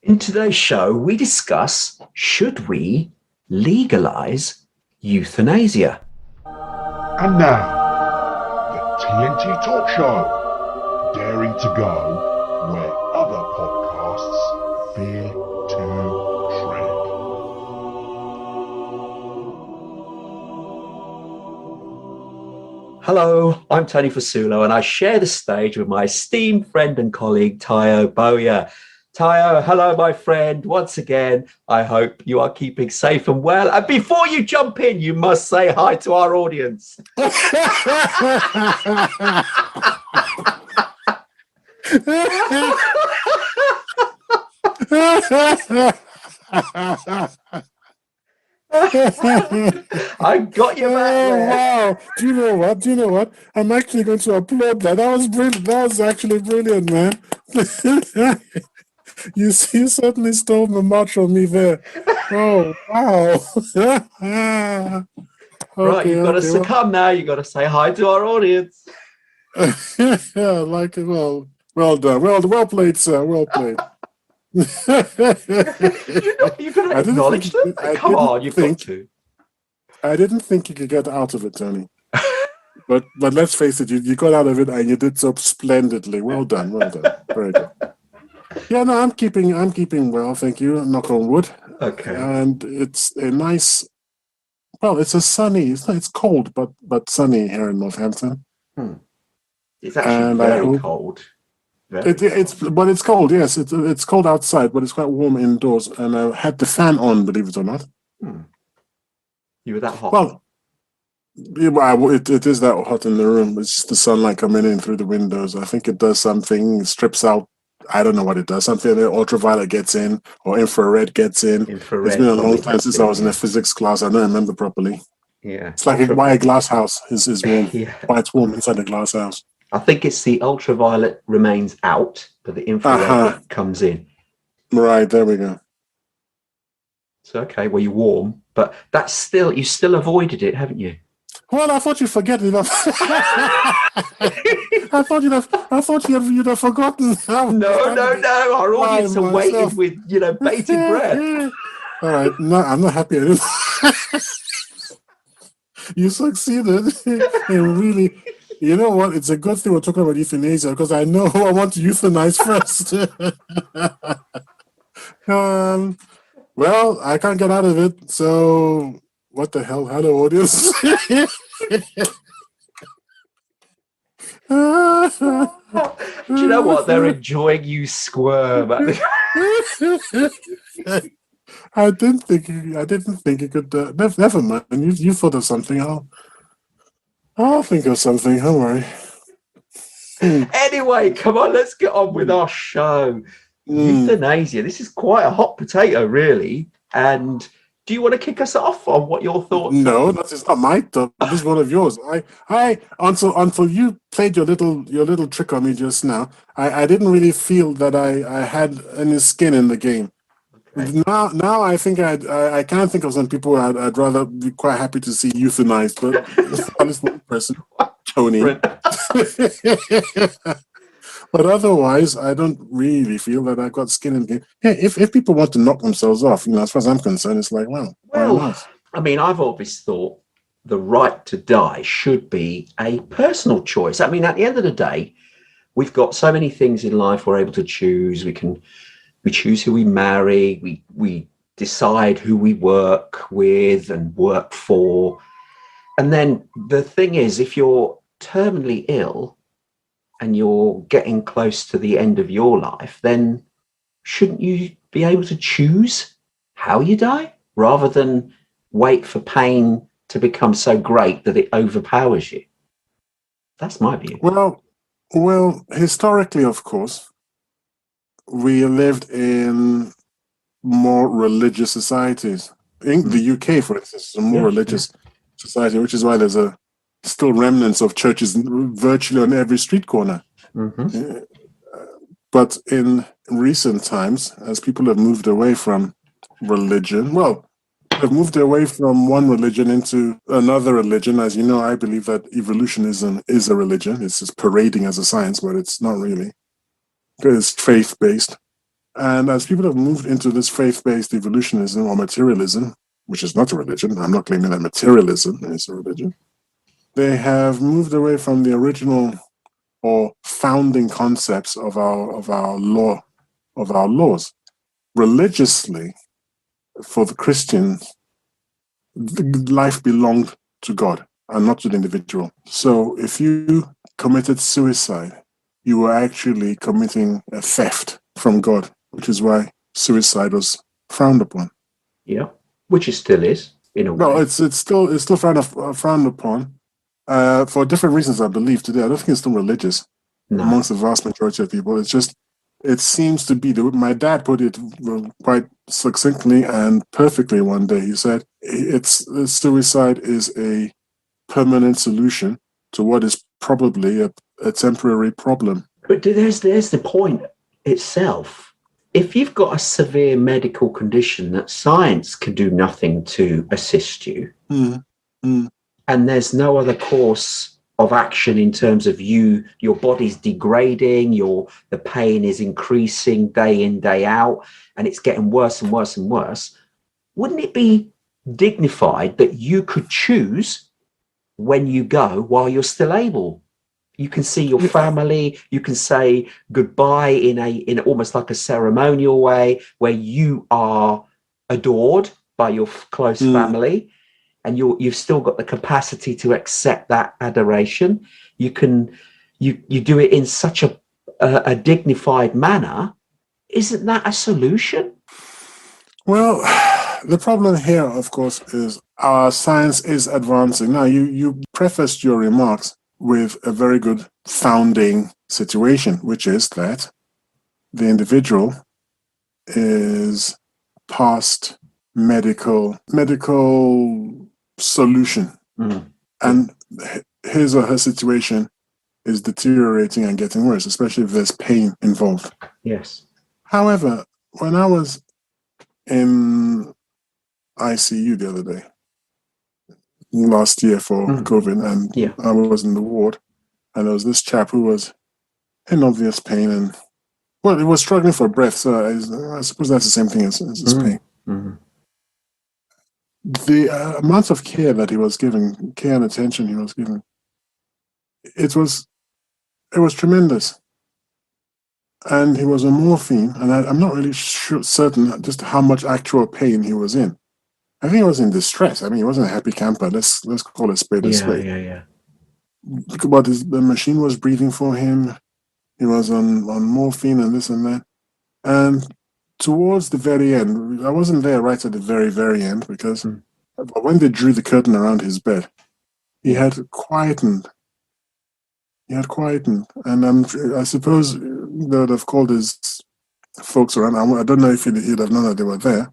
In today's show, we discuss, should we legalise euthanasia? And now, the TNT Talk Show, daring to go where other podcasts fear to tread. Hello, I'm Tony Fasulo, and I share the stage with my esteemed friend and colleague, Tayo Boya. Tayo, hello, my friend. Once again, I hope you are keeping safe and well. And before you jump in, you must say hi to our audience. I got you back there. Wow. Do you know what? I'm actually going to applaud that. That was brilliant. That was actually brilliant, man. You certainly stole the march from me there. Oh, wow. Right, you've got to succumb now. You've got to say hi to our audience. Like, well done. Well played, sir. Well played. You're going to acknowledge them? Come on, you've got to. I didn't think you could get out of it, Tony. But let's face it, you got out of it and you did so splendidly. Well done. Very good. Yeah, no, I'm keeping well, thank you. Knock on wood. Okay. And it's a nice. Well, it's a sunny. It's cold, but sunny here in Northampton. It's actually very cold. It's cold. Yes, it's cold outside, but it's quite warm indoors. And I had the fan on, believe it or not. You were that hot. Well, it is that hot in the room. It's just the sunlight coming in through the windows. I think it does something. It strips out. I don't know what it does. Something that ultraviolet gets in or infrared gets in. It's been a long time since I was in a physics class. I don't remember properly. Yeah. It's like why a glass house is warm. Yeah. Why it's warm inside a glass house. I think it's the ultraviolet remains out, but the infrared comes in. Right, there we go. So, okay, well, you're warm, but you still avoided it, haven't you? Well, I thought you'd forget it. I thought you'd have forgotten. No. Our audience are waiting with, bated breath. All right, no, I'm not happy anymore. You succeeded in really. You know what? It's a good thing we're talking about euthanasia because I know who I want to euthanize first. Well, I can't get out of it, so what the hell? Hello, audience. Do you know what? They're enjoying you squirm. I didn't think you could. Never mind. You thought of something. I'll think of something. Don't worry. Anyway, come on, let's get on with our show. Euthanasia. This is quite a hot potato, really. And do you want to kick us off on what your thoughts are? No, that's not my thought. This is one of yours. Until you played your little trick on me just now, I didn't really feel that I had any skin in the game. Okay. Now I think I can't think of some people I'd rather be quite happy to see euthanized, but at least one person, Tony. But otherwise, I don't really feel that I've got skin in the game. Yeah, if people want to knock themselves off, as far as I'm concerned, it's like, well, I mean, I've always thought the right to die should be a personal choice. I mean, at the end of the day, we've got so many things in life we're able to choose. We choose who we marry. We decide who we work with and work for. And then the thing is, if you're terminally ill and you're getting close to the end of your life, then shouldn't you be able to choose how you die rather than wait for pain to become so great that it overpowers you? That's my view. Well, historically, of course, we lived in more religious societies. In the UK, for instance, is a more religious society, which is why there's still remnants of churches virtually on every street corner. But in recent times, as people have moved away from religion, have moved away from one religion into another religion. As you know, I believe that evolutionism is a religion. It's just parading as a science, but it's not really. It's faith-based. And as people have moved into this faith-based evolutionism or materialism, which is not a religion, I'm not claiming that materialism is a religion, they have moved away from the original or founding concepts of our laws. Religiously, for the Christians, life belonged to God and not to the individual. So if you committed suicide, you were actually committing a theft from God, which is why suicide was frowned upon. Yeah, which it still is in a way. No, it's still frowned upon for different reasons. I believe today. I don't think it's still religious amongst the vast majority of people. It's just it seems to be. My dad put it quite succinctly and perfectly one day. He said, suicide is a permanent solution to what is probably a temporary problem. But there's the point itself. If you've got a severe medical condition that science can do nothing to assist you, and there's no other course of action in terms of your body's degrading, the pain is increasing day in, day out, and it's getting worse and worse and worse, wouldn't it be dignified that you could choose when you go while you're still able? You can see your family, you can say goodbye in almost like a ceremonial way where you are adored by your close family, and you've still got the capacity to accept that adoration. You do it in such a dignified manner. Isn't that a solution? Well, the problem here, of course, is our science is advancing. Now, you prefaced your remarks with a very good founding situation, which is that the individual is past medical solution, and his or her situation is deteriorating and getting worse, especially if there's pain involved. Yes. However, when I was in ICU the other day, last year for COVID, and I was in the ward, and there was this chap who was in obvious pain, and he was struggling for breath, so I suppose that's the same thing as his pain. The amount of care that he was giving, care and attention he was giving, it was tremendous. And he was on morphine, and I'm not really certain just how much actual pain he was in. I think he was in distress. I mean, he wasn't a happy camper. Let's call it spade a spade. Yeah. But the machine was breathing for him. He was on morphine and this and that. And towards the very end, I wasn't there right at the very, very end, because when they drew the curtain around his bed, he had quietened. And I suppose they would have called his folks around. I don't know if he'd have known that they were there.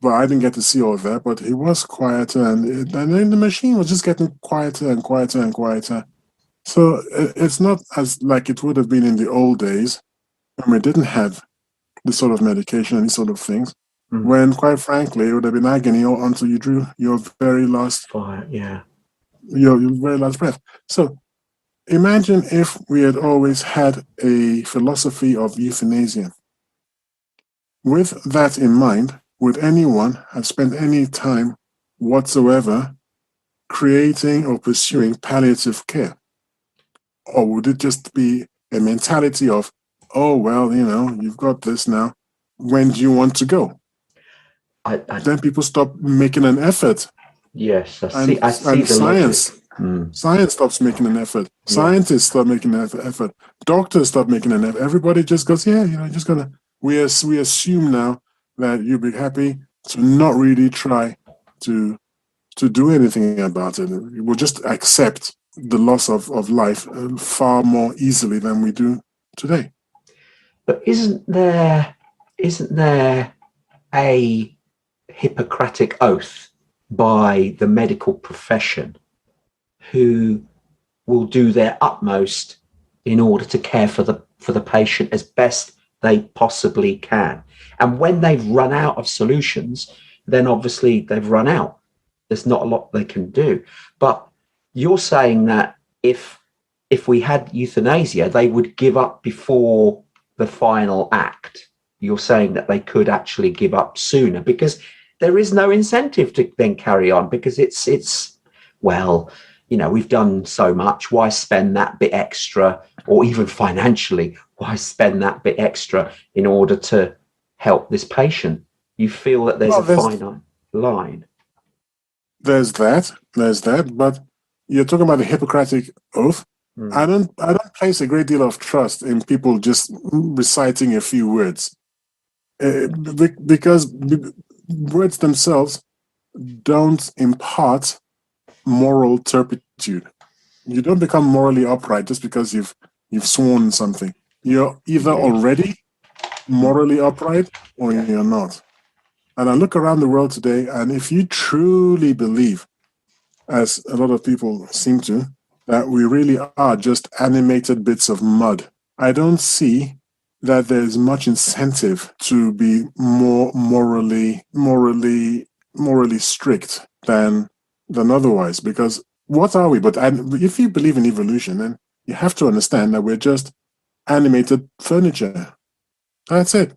But I didn't get to see all of that. But he was quieter, and then the machine was just getting quieter and quieter and quieter. So it's not as like it would have been in the old days when we didn't have this sort of medication and these sort of things. When, quite frankly, it would have been agony until you drew your very last your very last breath. So imagine if we had always had a philosophy of euthanasia. With that in mind, would anyone have spent any time whatsoever creating or pursuing palliative care? Or would it just be a mentality of, oh, well, you've got this now. When do you want to go? Then people stop making an effort. Yes, I see the Science stops making an effort. Scientists stop making an effort. Doctors stop making an effort. Everybody just goes, just gonna. We assume now that you'll be happy to not really try to do anything about it. We'll just accept the loss of life far more easily than we do today. But isn't there a Hippocratic oath by the medical profession who will do their utmost in order to care for the patient as best they possibly can? And when they've run out of solutions, then obviously they've run out. There's not a lot they can do. But you're saying that if we had euthanasia, they would give up before the final act, you're saying that they could actually give up sooner because there is no incentive to then carry on because it's well, we've done so much. Why spend that bit extra, or even financially, why spend that bit extra in order to help this patient? You feel that there's a finite line. There's that, but you're talking about the Hippocratic Oath. I don't place a great deal of trust in people just reciting a few words, because words themselves don't impart moral turpitude. You don't become morally upright just because you've sworn something. You're either already morally upright or you're not. And I look around the world today, and if you truly believe, as a lot of people seem to, that we really are just animated bits of mud, I don't see that there's much incentive to be more morally strict than otherwise. Because what are we? But if you believe in evolution, then you have to understand that we're just animated furniture. That's it.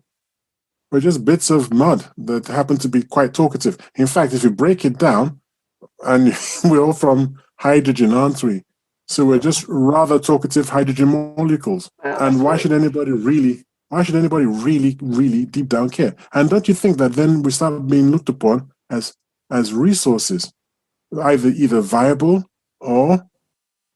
We're just bits of mud that happen to be quite talkative. In fact, if you break it down, and we're all from hydrogen, aren't we? So we're just rather talkative hydrogen molecules. And why should anybody really, really deep down care? And don't you think that then we start being looked upon as resources, either viable or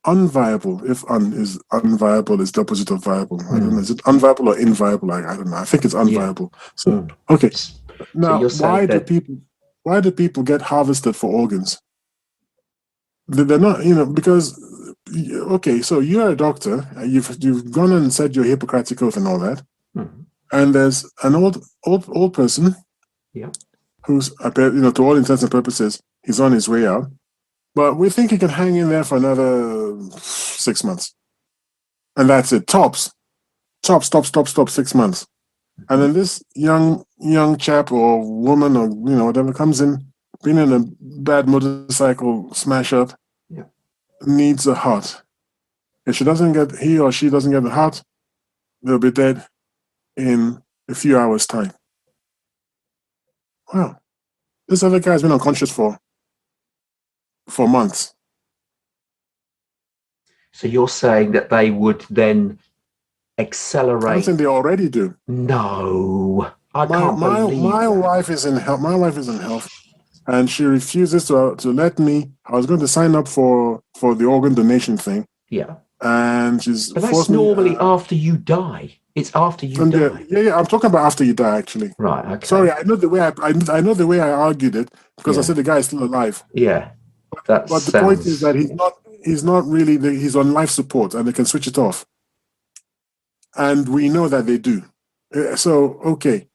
unviable? If is unviable is the opposite of viable. I don't know. Is it unviable or inviable? I don't know. I think it's unviable. So okay. Now, why do people get harvested for organs? They're not, because okay. So you're a doctor. You've gone and said your Hippocratic Oath and all that, and there's an old person, who's to all intents and purposes, he's on his way out. But we think he can hang in there for another 6 months. And that's it. Tops. 6 months. And then this young chap or woman or whatever comes in, been in a bad motorcycle smash up, needs a heart. If he or she doesn't get the heart, they'll be dead in a few hours' time. Wow. This other guy's been unconscious for months. So you're saying that they would then accelerate? I don't think they already do. No, I can't believe my wife is in health. My wife is in health, and she refuses to let me. I was going to sign up for the organ donation thing. Yeah, and she's. But that's normally after you die. It's after you die. Yeah. I'm talking about after you die, actually. Right. Okay. Sorry, I know the way I know the way I argued it because I said the guy is still alive. Yeah. But the point is that he's not really he's on life support and they can switch it off. And we know that they do. So, okay,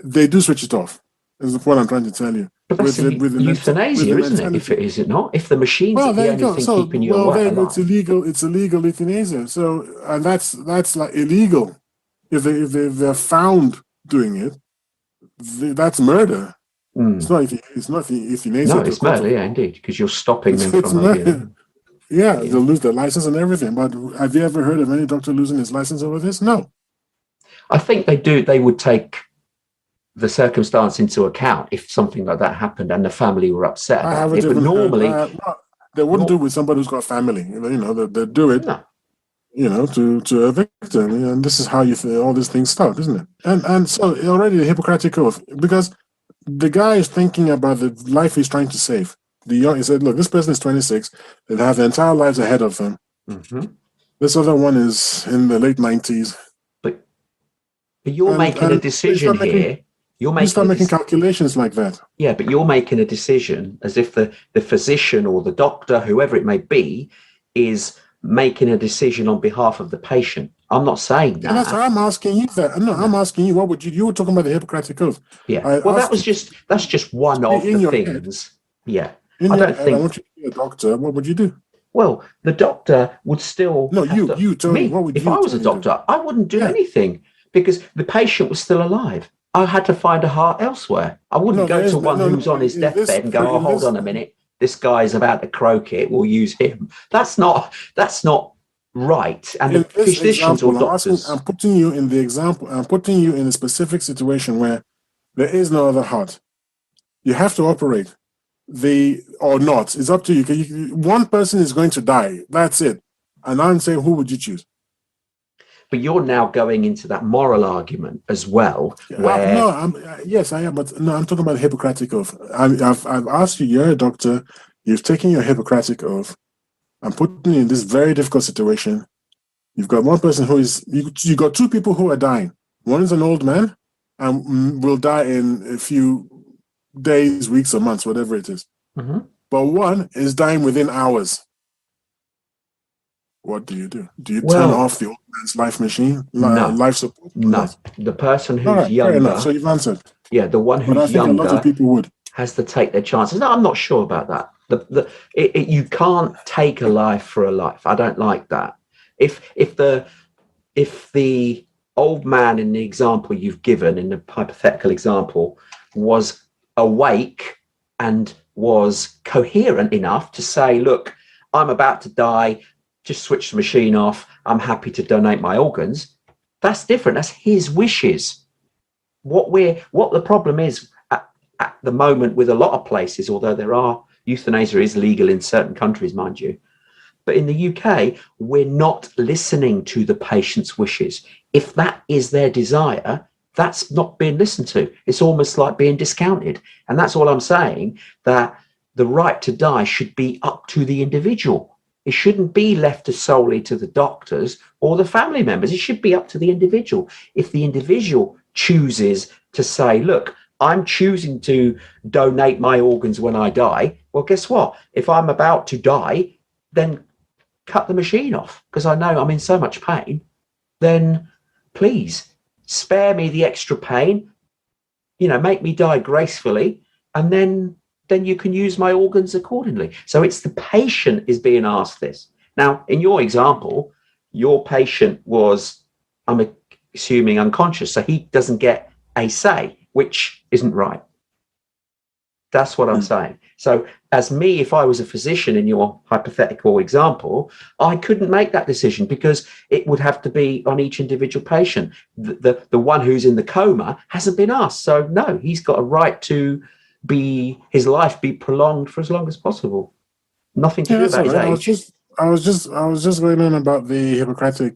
they do switch it off, is what I'm trying to tell you. But that's euthanasia, isn't it? Is it not? If the machine's the only thing keeping you alive. It's illegal euthanasia. So, and that's like illegal. If they're found doing it, that's murder. It's not euthanasia. No, it's murder, indeed, because you're stopping them from murder. Yeah, they'll lose their license and everything. But have you ever heard of any doctor losing his license over this? No. I think they do. They would take the circumstance into account if something like that happened and the family were upset about it. But normally, they wouldn't do it with somebody who's got family. They do it. No. To a victim, and this is how all these things start, isn't it? And so already the Hippocratic Oath, because the guy is thinking about the life he's trying to save. He said, look, this person is 26. They have their entire lives ahead of them. Mm-hmm. This other one is in the late 90s. But you're making a decision here. You start making calculations like that. Yeah, but you're making a decision as if the physician or the doctor, whoever it may be, is making a decision on behalf of the patient. I'm not saying that. And that's why I'm asking you that. No, I'm asking you, what would you were talking about the Hippocratic Oath. Yeah. That's just one of the things. Yeah. I don't think. I want you to be a doctor. What would you do? Well, the doctor would still. No, you tell me. What would if I was a doctor, I wouldn't do anything because the patient was still alive. I had to find a heart elsewhere. I wouldn't go to one who's on his deathbed and go, hold on a minute. This guy's about to croak it. We'll use him. That's not right, and the In this physicians or example, doctors. I'm putting you in the example. I'm putting you in a specific situation where there is no other heart. You have to operate or not. It's up to you. One person is going to die. That's it. And I'm saying, who would you choose? But you're now going into that moral argument as well, No, where yes, I am, but no, I'm talking about the Hippocratic oath. I've asked you. You're a doctor. You've taken your Hippocratic oath. I'm putting you in this very difficult situation. You've got one person who is. You got two people who are dying. One is an old man, and will die in a few days, weeks, or months, whatever it is. Mhm. But one is dying within hours. What do you do? Do you turn well, off the old man's life machine, no, life support? no, the person All who's right, fair enough. younger, So you've answered. yeah, the one But I who's think a lot of younger people would. has to take their chances. No, I'm not sure about that. You can't take a life for a life. I don't like that. If the old man in the example you've given, in the hypothetical example, was awake and was coherent enough to say, look, I'm about to die, just switch the machine off, I'm happy to donate my organs, that's different. That's his wishes. What the problem is at the moment with a lot of places, although euthanasia is legal in certain countries, mind you, but in the UK, we're not listening to the patient's wishes. If that is their desire, that's not being listened to. It's almost like being discounted. And that's all I'm saying, that the right to die should be up to the individual. It shouldn't be left solely to the doctors or the family members. It should be up to the individual. If the individual chooses to say, look, I'm choosing to donate my organs when I die, well, guess what? If I'm about to die, then cut the machine off because I know I'm in so much pain. Then please spare me the extra pain, make me die gracefully, and then you can use my organs accordingly. So it's the patient is being asked this. Now, in your example, your patient was, I'm assuming, unconscious, so he doesn't get a say, which isn't right. That's what I'm saying. So as me, if I was a physician in your hypothetical example, I couldn't make that decision because it would have to be on each individual patient. The one who's in the coma hasn't been asked. So no, he's got a right to his life be prolonged for as long as possible. Nothing to do about his age. I was just going on about the Hippocratic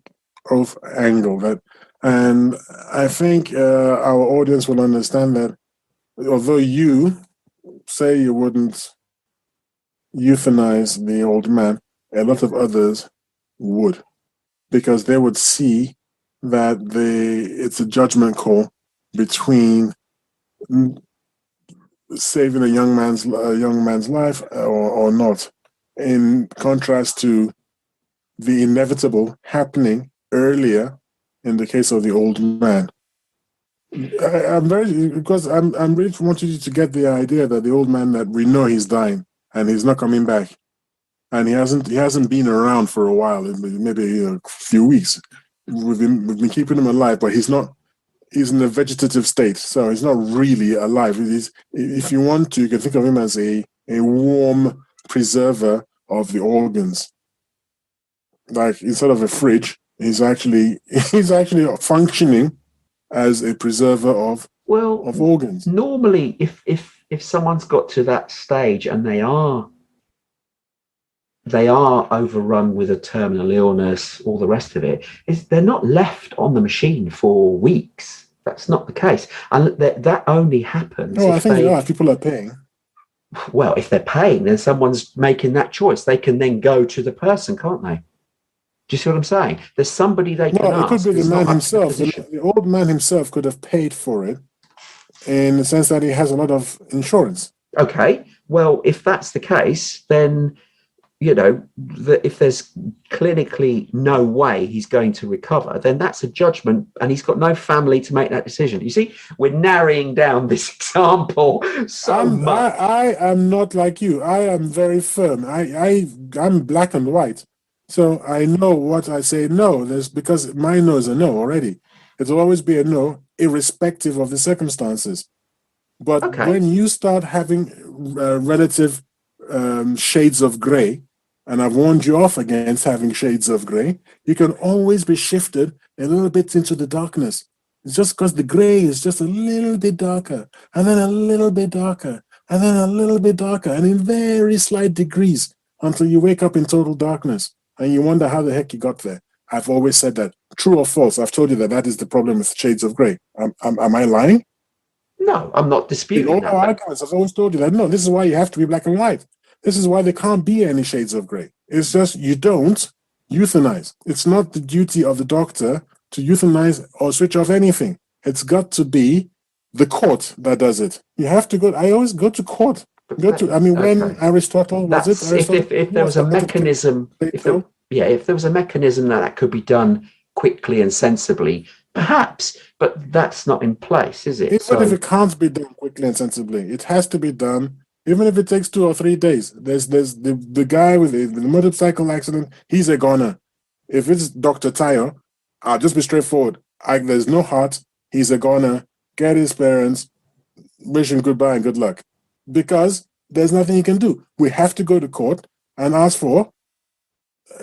oath angle and I think our audience will understand that although you say you wouldn't euthanize the old man, a lot of others would, because they would see that it's a judgment call between saving a young man's life or not, in contrast to the inevitable happening earlier in the case of the old man. I'm really wanting you to get the idea that the old man, that we know he's dying and he's not coming back, and he hasn't been around for a while, maybe a few weeks. We've been keeping him alive, but he's in a vegetative state, so he's not really alive. If you want to, you can think of him as a warm preserver of the organs. Like instead of a fridge, he's actually functioning as a preserver of organs. Normally, if someone's got to that stage and they are overrun with a terminal illness, all the rest of it, they're not left on the machine for weeks. That's not the case, and that only happens. No, I think if people are paying. Well, if they're paying, then someone's making that choice. They can then go to the person, can't they? Do you see what I'm saying? There's somebody they can ask. No, it could be the man himself. The old man himself could have paid for it in the sense that he has a lot of insurance. Okay. Well, if that's the case, then, if there's clinically no way he's going to recover, then that's a judgment and he's got no family to make that decision. You see, we're narrowing down this example so much. I am not like you. I am very firm. I'm black and white. So I know what I say no. Because my no is a no already. It'll always be a no, irrespective of the circumstances. But when you start having relative shades of gray, and I've warned you off against having shades of gray, you can always be shifted a little bit into the darkness. It's just because the gray is just a little bit darker, and then a little bit darker, and then a little bit darker, and in very slight degrees until you wake up in total darkness, and you wonder how the heck you got there. I've always said that. True or false? I've told you that is the problem with shades of gray. Am I lying? No, I'm not In disputing all that. our But arguments, I've always told you that, no, this is why you have to be black and white. This is why there can't be any shades of gray. It's just you don't euthanize. It's not the duty of the doctor to euthanize or switch off anything. It's got to be the court that does it. You have to go. I always go to court. When okay. Aristotle, was it That's Aristotle? if there was a mechanism, if there was a mechanism that could be done quickly and sensibly, perhaps, but that's not in place, is it? Even if it can't be done quickly and sensibly, it has to be done. Even if it takes 2 or 3 days. There's the guy with the motorcycle accident. He's a goner. If it's Dr. Tayo, I'll just be straightforward. There's no heart. He's a goner. Get his parents, wish him goodbye and good luck. Because there's nothing you can do. We have to go to court and ask for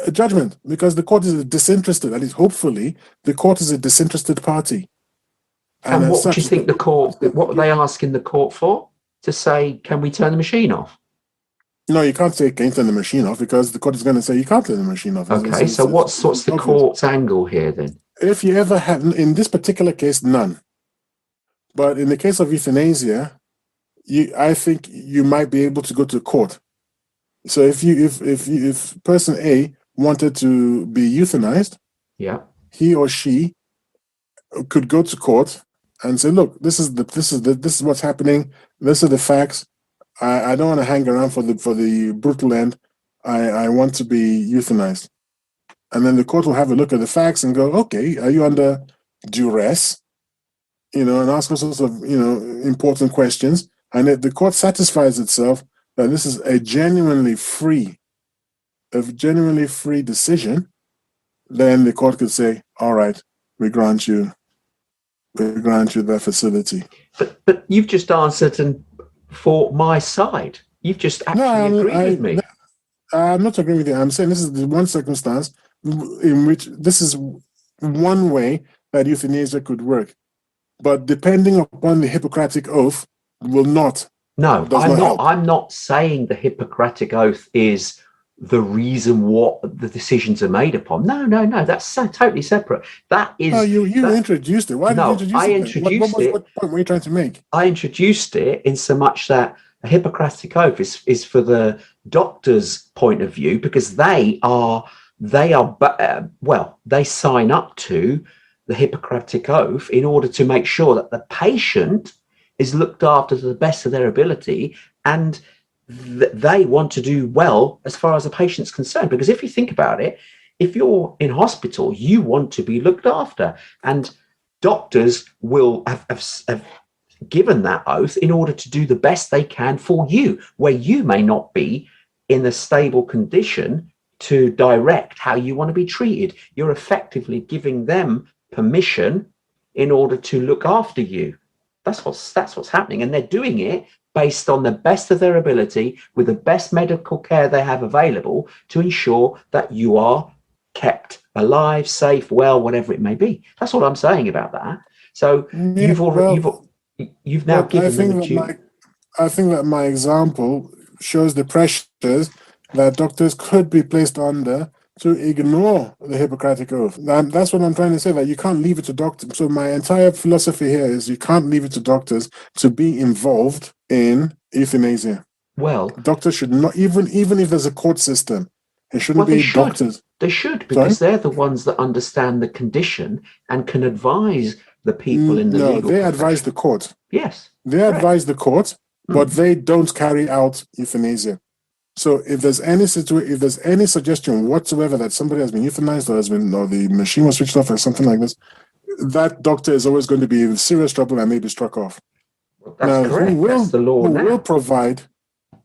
a judgment because the court is disinterested. At least, hopefully, the court is a disinterested party. And what do you think what are they asking the court for? To say, can we turn the machine off? No, you can't say, can you turn the machine off? Because the court is going to say you can't turn the machine off. Okay, so what's the court's angle here then? If you ever have, in this particular case, none. But in the case of euthanasia, I think you might be able to go to court. So if person A wanted to be euthanized, yeah, he or she could go to court and say, look, this is what's happening. These are the facts. I don't want to hang around for the brutal end. I want to be euthanized. And then the court will have a look at the facts and go, okay, are you under duress? And ask all sorts of, important questions. And if the court satisfies itself that this is a genuinely free decision, then the court could say, all right, we grant you that facility. But you've just answered for my side. You've just actually agreed with me. I'm not agreeing with you. I'm saying this is the one circumstance in which this is one way that euthanasia could work. But depending upon the Hippocratic Oath, will not. No, I'm not saying the Hippocratic Oath is the reason what the decisions are made upon. No, that's totally separate. That is. No, you introduced it. Why did you introduce it? I introduced it. What point were you trying to make? I introduced it in so much that a Hippocratic Oath is for the doctor's point of view because they sign up to the Hippocratic Oath in order to make sure that the patient is looked after to the best of their ability and they want to do well as far as the patient's concerned. Because if you think about it, if you're in hospital, you want to be looked after, and doctors will have given that oath in order to do the best they can for you, where you may not be in a stable condition to direct how you want to be treated. You're effectively giving them permission in order to look after you. That's what's happening, and they're doing it based on the best of their ability with the best medical care they have available to ensure that you are kept alive, safe, well, whatever it may be. That's what I'm saying about that. So you've now given them a duty. I think that my example shows the pressures that doctors could be placed under to ignore the Hippocratic Oath. That's what I'm trying to say, that you can't leave it to doctors. So my entire philosophy here is you can't leave it to doctors to be involved in euthanasia. Well, doctors should not, even if there's a court system, it shouldn't be doctors. They should, because they're the ones that understand the condition and can advise the people in the legal profession. They advise the court. Yes. They advise the court, but they don't carry out euthanasia. So if there's any suggestion whatsoever that somebody has been euthanized or the machine was switched off or something like this, that doctor is always going to be in serious trouble and may be struck off. Well, that's correct. That's the law now.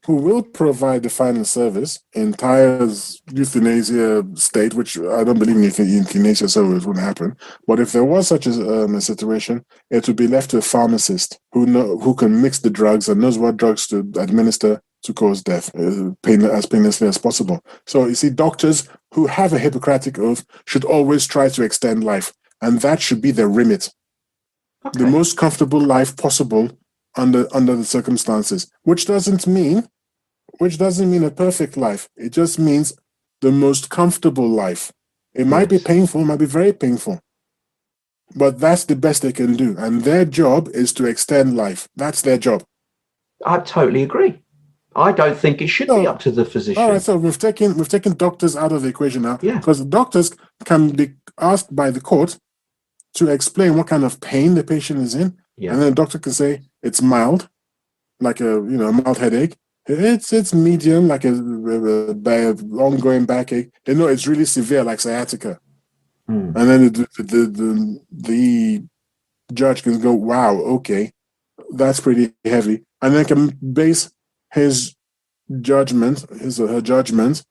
Who will provide the final service in Tyre's euthanasia state, which I don't believe in euthanasia, so it wouldn't happen. But if there was such a situation, it would be left to a pharmacist who can mix the drugs and knows what drugs to administer to cause death as painlessly as possible. So you see, doctors who have a Hippocratic oath should always try to extend life, and that should be their remit. Okay. The most comfortable life possible under the circumstances, which doesn't mean a perfect life. It just means the most comfortable life. It might be Yes. painful, might be very painful, but that's the best they can do, and their job is to extend life. That's their job. I totally agree. I don't think it should be up to the physician. All right, so we've taken doctors out of the equation now, Yeah. because doctors can be asked by the court to explain what kind of pain the patient is in, Yeah. and then the doctor can say it's mild, like a mild headache. It's medium, like a ongoing backache. They know it's really severe, like sciatica, and then the judge can go, wow, okay, that's pretty heavy, and then can base his judgment, his or her judgment,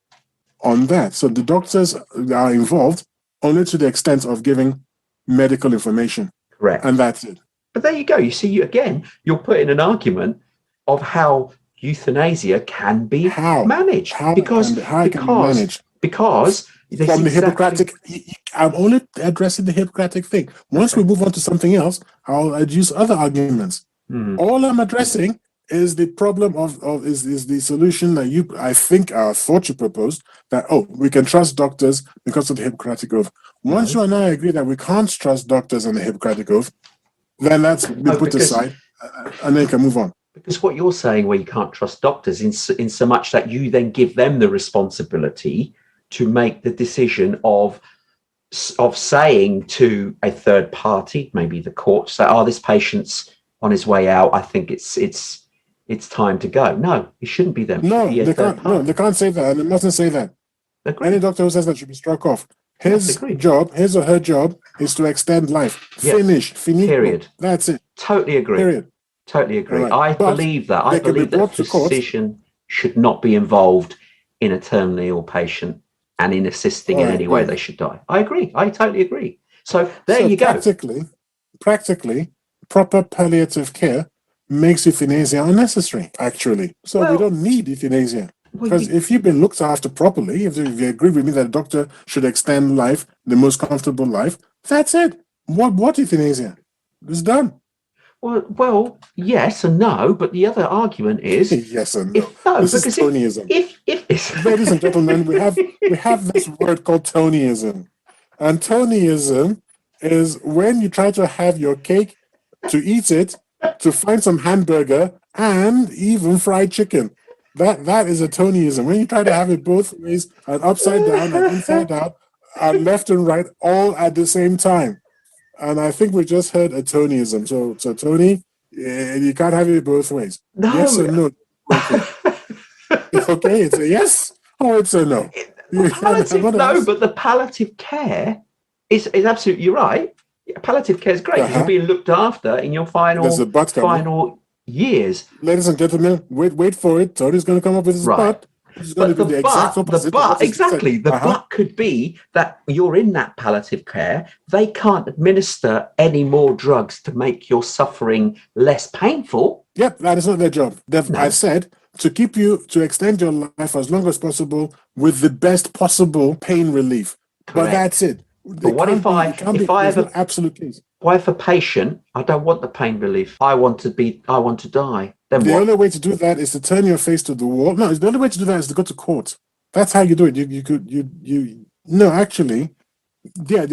on that. So the doctors are involved only to the extent of giving medical information. Correct. And that's it. But there you go. You see, you're putting an argument of how euthanasia can be managed. Because from the Hippocratic, I'm only addressing the Hippocratic thing. Once we move on to something else, I'll adduce other arguments. All I'm addressing is the problem is the solution that I thought you proposed, that we can trust doctors because of the Hippocratic oath. Once you and I agree that we can't trust doctors on the Hippocratic oath, then that's been put aside, and then you can move on. Because what you're saying, where you can't trust doctors, in so much that you then give them the responsibility to make the decision of saying to a third party, maybe the court, say, this patient's on his way out, I think it's time to go. No, it shouldn't be them. No, they can't. No, they can't say that, and it mustn't say that. Agreed. Any doctor who says that should be struck off. His or her job is to extend life. Yes. Finish. Finito. Period. That's it. Totally agree. Period. Totally agree. Right. I believe that. I believe that the physician should not be involved in a terminally ill patient and in assisting in any way they should die. I agree. I totally agree. So you go. Practically, proper palliative care makes euthanasia unnecessary, actually. So we don't need euthanasia. Because if you've been looked after properly, if you agree with me that a doctor should extend life, the most comfortable life, that's it. What euthanasia? It's done. Well, yes and no, but the other argument is yes and no. This is Tonyism. If ladies and gentlemen, we have this word called Tonyism, and Tonyism is when you try to have your cake, to eat it, to find some hamburger and even fried chicken. That is a Tonyism. When you try to have it both ways, and upside down and inside out, and left and right, all at the same time. And I think we just heard a Tonyism. So Tony, you can't have it both ways. No. Yes or no? Okay, it's a yes or it's a no. But the palliative care is absolutely, you're right. Palliative care is great. You're being looked after in your final years. Ladies and gentlemen, wait for it. Tony's going to come up with his butt. But the but could be that you're in that palliative care. They can't administer any more drugs to make your suffering less painful. Yep, that is not their job. I said to extend your life as long as possible with the best possible pain relief. Correct. But that's it. But what if I have an absolute case? What if a patient, I don't want the pain relief. I want to die. Then the only way to do that is to turn your face to the wall. No, the only way to do that is to go to court. That's how you do it. The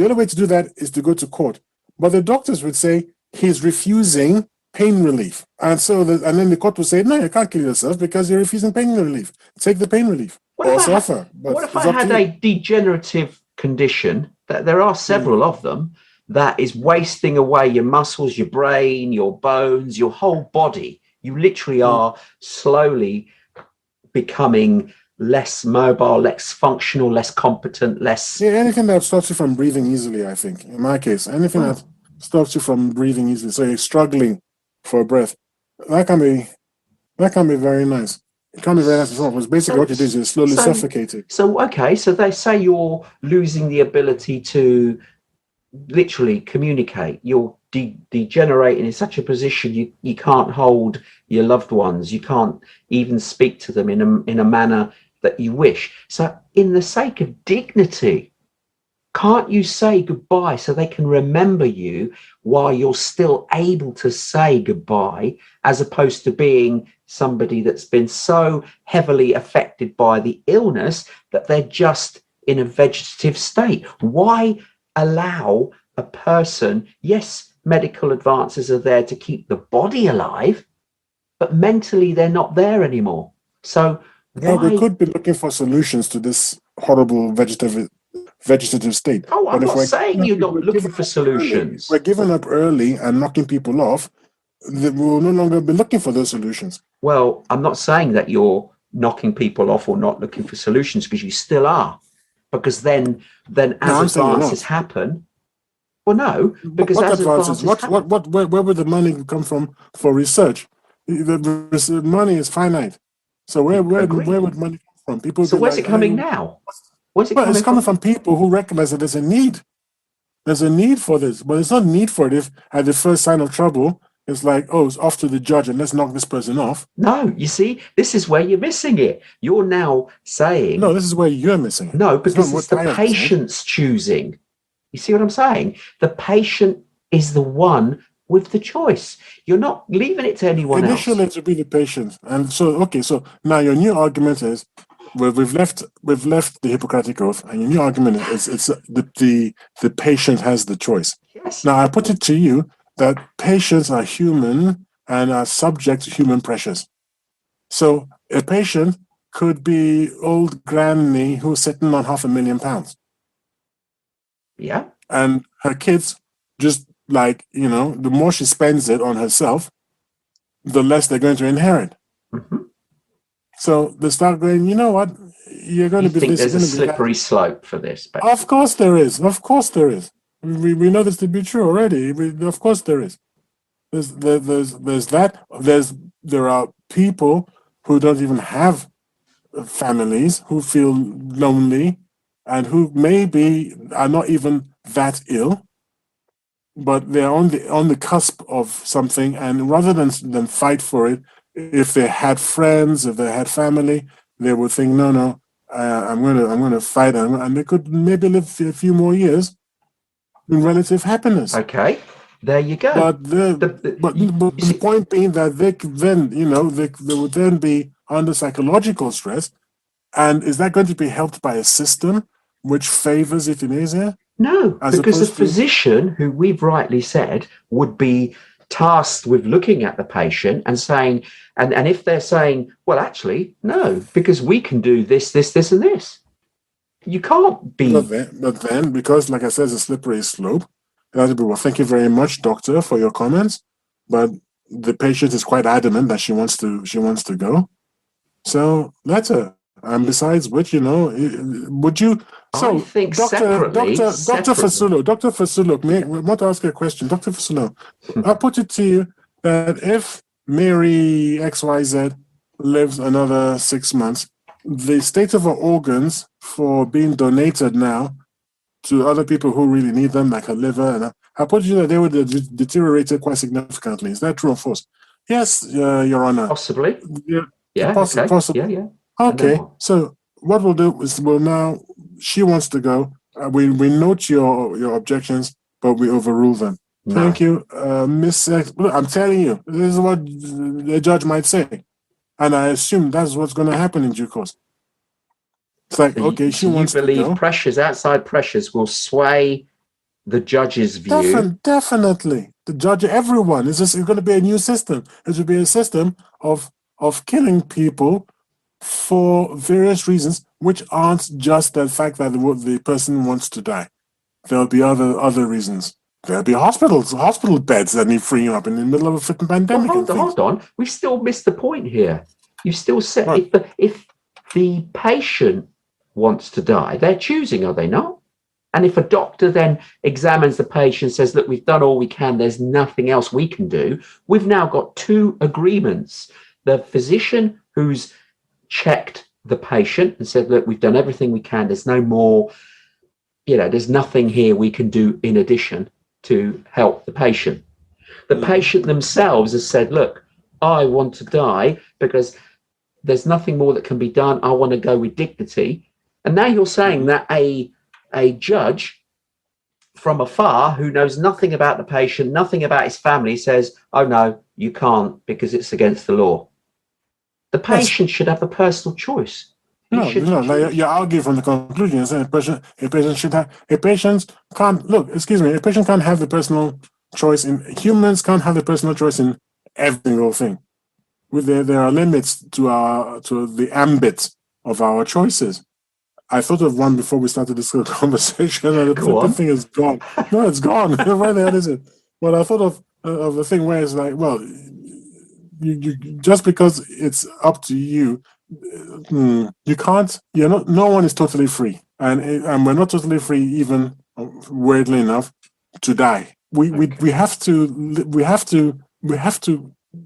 only way to do that is to go to court. But the doctors would say he's refusing pain relief. And then the court would say, no, you can't kill yourself because you're refusing pain relief. Take the pain relief. What if I had a degenerative condition, that there are several of them, that is wasting away your muscles, your brain, your bones, your whole body? You literally are slowly becoming less mobile, less functional, less competent, less... Yeah, anything that stops you from breathing easily, I think. In my case, anything that stops you from breathing easily. So you're struggling for breath. That can be very nice. It can be very nice as well, because basically what you do is you're slowly suffocating. So they say you're losing the ability to literally communicate. You're degenerating in such a position you can't hold your loved ones. You can't even speak to them in a manner that you wish. So in the sake of dignity, can't you say goodbye so they can remember you while you're still able to say goodbye, as opposed to being somebody that's been so heavily affected by the illness that they're just in a vegetative state? Why allow a person, yes, medical advances are there to keep the body alive, but mentally they're not there anymore. So Yeah, we why? could be looking for solutions to this horrible vegetative state. Oh, I'm But if not saying you're if not we're looking giving for up early, if we're solutions. giving up early and knocking people off, then we will no longer be looking for those solutions. Well, I'm not saying that you're knocking people off or not looking for solutions, because you still are. Because then No, as I'm saying you're advances not. happen, well, no, because What as advances? advances happen, Where would the money come from for research? The money is finite. So where agreed. would money come from? People would So be where's like, it coming now? Where's it well, it's coming coming from? from people who recognize that there's a need. There's a need for this, but it's not a need for it if at the first sign of trouble, it's like, oh, it's off to the judge and let's knock this person off. No, you see, this is where you're missing it. You're now No, saying, this is where you're missing it. no, It's not because it's what the I am saying. patient's choosing. You see what I'm saying? The patient is the one with the choice. You're not leaving it to anyone Initially, else. it would be the patient, and so okay. So now your new argument is we've left the Hippocratic Oath, and your new argument is it's the patient has the choice. Yes. Now I put it to you that patients are human and are subject to human pressures. So a patient could be old granny who's sitting on £500,000, Yeah. and her kids just like the more she spends it on herself, the less they're going to inherit. Mm-hmm. So they start going, you know what? You're going You to be think this, you're there's a going to be that. slippery slope for this, Of basically. course there is. Of course there is. We know this to be true already. Of course there is. There's that. There are people who don't even have families, who feel lonely, and who maybe are not even that ill, but they're on the cusp of something, and rather than fight for it, if they had friends, if they had family, they would think, no, I'm gonna fight, and they could maybe live a few more years in relative happiness. Okay. There you go. But the You see, point being that they could then, they would then be under psychological stress, and is that going to be helped by a system which favors euthanasia no, as because the opposed to? physician, who we've rightly said, would be tasked with looking at the patient and saying, and if they're saying, well, actually, no, because we can do this, this, this, and this. You can't be. But then, because like I said, it's a slippery slope. Well, thank you very much, doctor, for your comments. But the patient is quite adamant that she wants to go. So let her. And besides which, would you? I So, think separately, Doctor separately. Fasulo, I want to ask you a question, Doctor Fasulo. I put it to you that if Mary XYZ lives another 6 months, the state of her organs for being donated now to other people who really need them, like her liver, and I put it to you that they would deteriorate quite significantly. Is that true or false? Yes, Your Honor. Possibly. Yeah, Yeah. Okay. possible. Yeah. Yeah. And then Okay, what? so what we'll do is now she wants to go. We note your objections, but we overrule them. No. Thank you, Miss X. Look, I'm telling you, this is what the judge might say, and I assume that's what's going to happen in due course. It's like, okay, she So you wants to believe go. pressures, outside pressures, will sway the judge's view? Definitely, the judge, everyone. It's going to be a new system. It will be a system of killing people for various reasons, which aren't just the fact that the person wants to die. There'll be other reasons. There'll be hospital beds that need freeing up in the middle of a freaking Well, pandemic. hold on. We still missed the point here. You still said Right. if the patient wants to die, they're choosing, are they not? And if a doctor then examines the patient, says, look, we've done all we can, there's nothing else we can do, we've now got two agreements. The physician who's checked the patient and said, look, we've done everything we can, there's no more there's nothing here we can do in addition to help the patient. The patient themselves has said, look, I want to die because there's nothing more that can be done. I want to go with dignity. And now you're saying that a judge from afar who knows nothing about the patient, nothing about his family, says, oh, no, you can't because it's against the law. The patient should have a personal choice. Like you're arguing from the conclusion. You're saying a patient can't have the personal choice humans can't have the personal choice in every single thing. There are limits to the ambit of our choices. I thought of one before we started this conversation, and the thing is gone. No, it's gone. Where the hell is it? Well, I thought of the thing where it's like, well, you just because it's up to you, you can't. No one is totally free, and we're not totally free, even weirdly enough, to die. We have to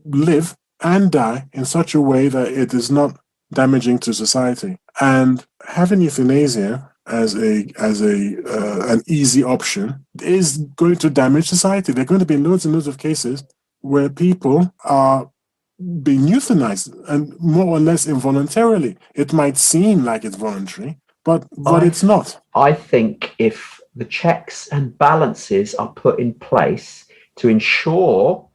live and die in such a way that it is not damaging to society. And having euthanasia as an easy option is going to damage society. There are going to be loads and loads of cases where people are being euthanized, and more or less involuntarily. It might seem like it's voluntary, but it's not. I think if the checks and balances are put in place to ensure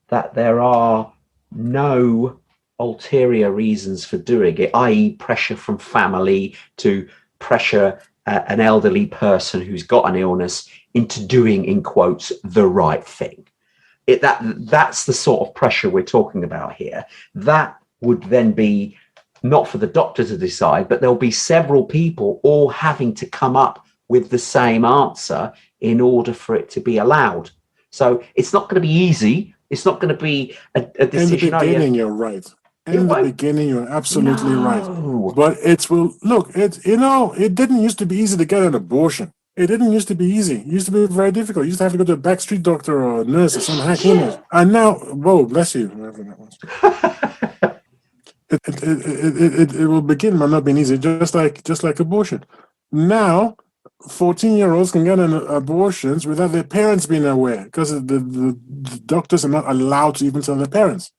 that there are no ulterior reasons for doing it, i.e. pressure from family to pressure an elderly person who's got an illness into doing, in quotes, the right thing. That's the sort of pressure we're talking about here. That would then be not for the doctor to decide, but there'll be several people all having to come up with the same answer in order for it to be allowed. So it's not going to be easy. It's not going to be a decision. In the beginning, you're right. In the beginning, you're absolutely right. But it didn't used to be easy to get an abortion. It didn't used to be easy. It used to be very difficult. You used to have to go to a backstreet doctor or a nurse or some hack. And now, whoa, bless you. It will begin by not being easy, just like abortion. Now, 14-year-olds can get abortions without their parents being aware, because the doctors are not allowed to even tell their parents.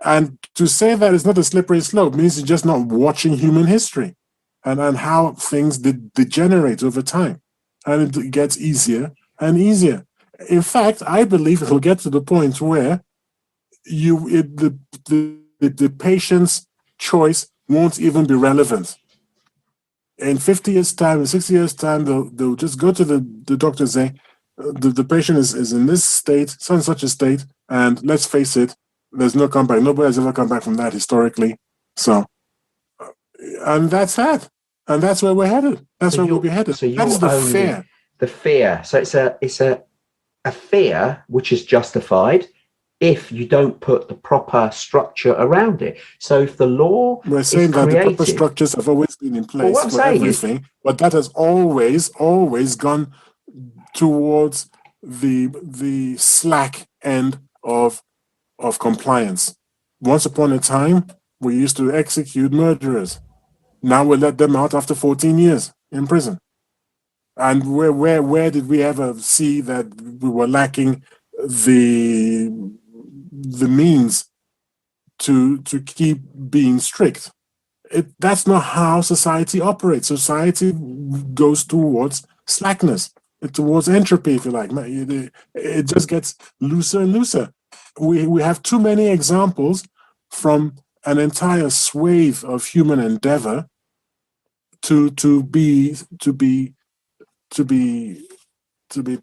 And to say that it's not a slippery slope means you're just not watching human history and how things degenerate over time. And it gets easier and easier. In fact, I believe it will get to the point where the patient's choice won't even be relevant. In 50 years' time, in 60 years' time, they'll just go to the doctor and say, the patient is in this state, such a state, and let's face it, there's no comeback. Nobody has ever come back from that historically. So, and that's that. And that's where we're headed. That's where we'll be headed. So that's the fear. The fear. So it's a fear which is justified if you don't put the proper structure around it. So if the law we're saying that the proper structures have always been in place for everything, but that has always gone towards the slack end of compliance. Once upon a time, we used to execute murderers. Now we let them out after 14 years in prison. And where did we ever see that we were lacking the means to keep being strict? That's not how society operates. Society goes towards slackness, towards entropy, if you like. It just gets looser and looser. We have too many examples from an entire swathe of human endeavor to be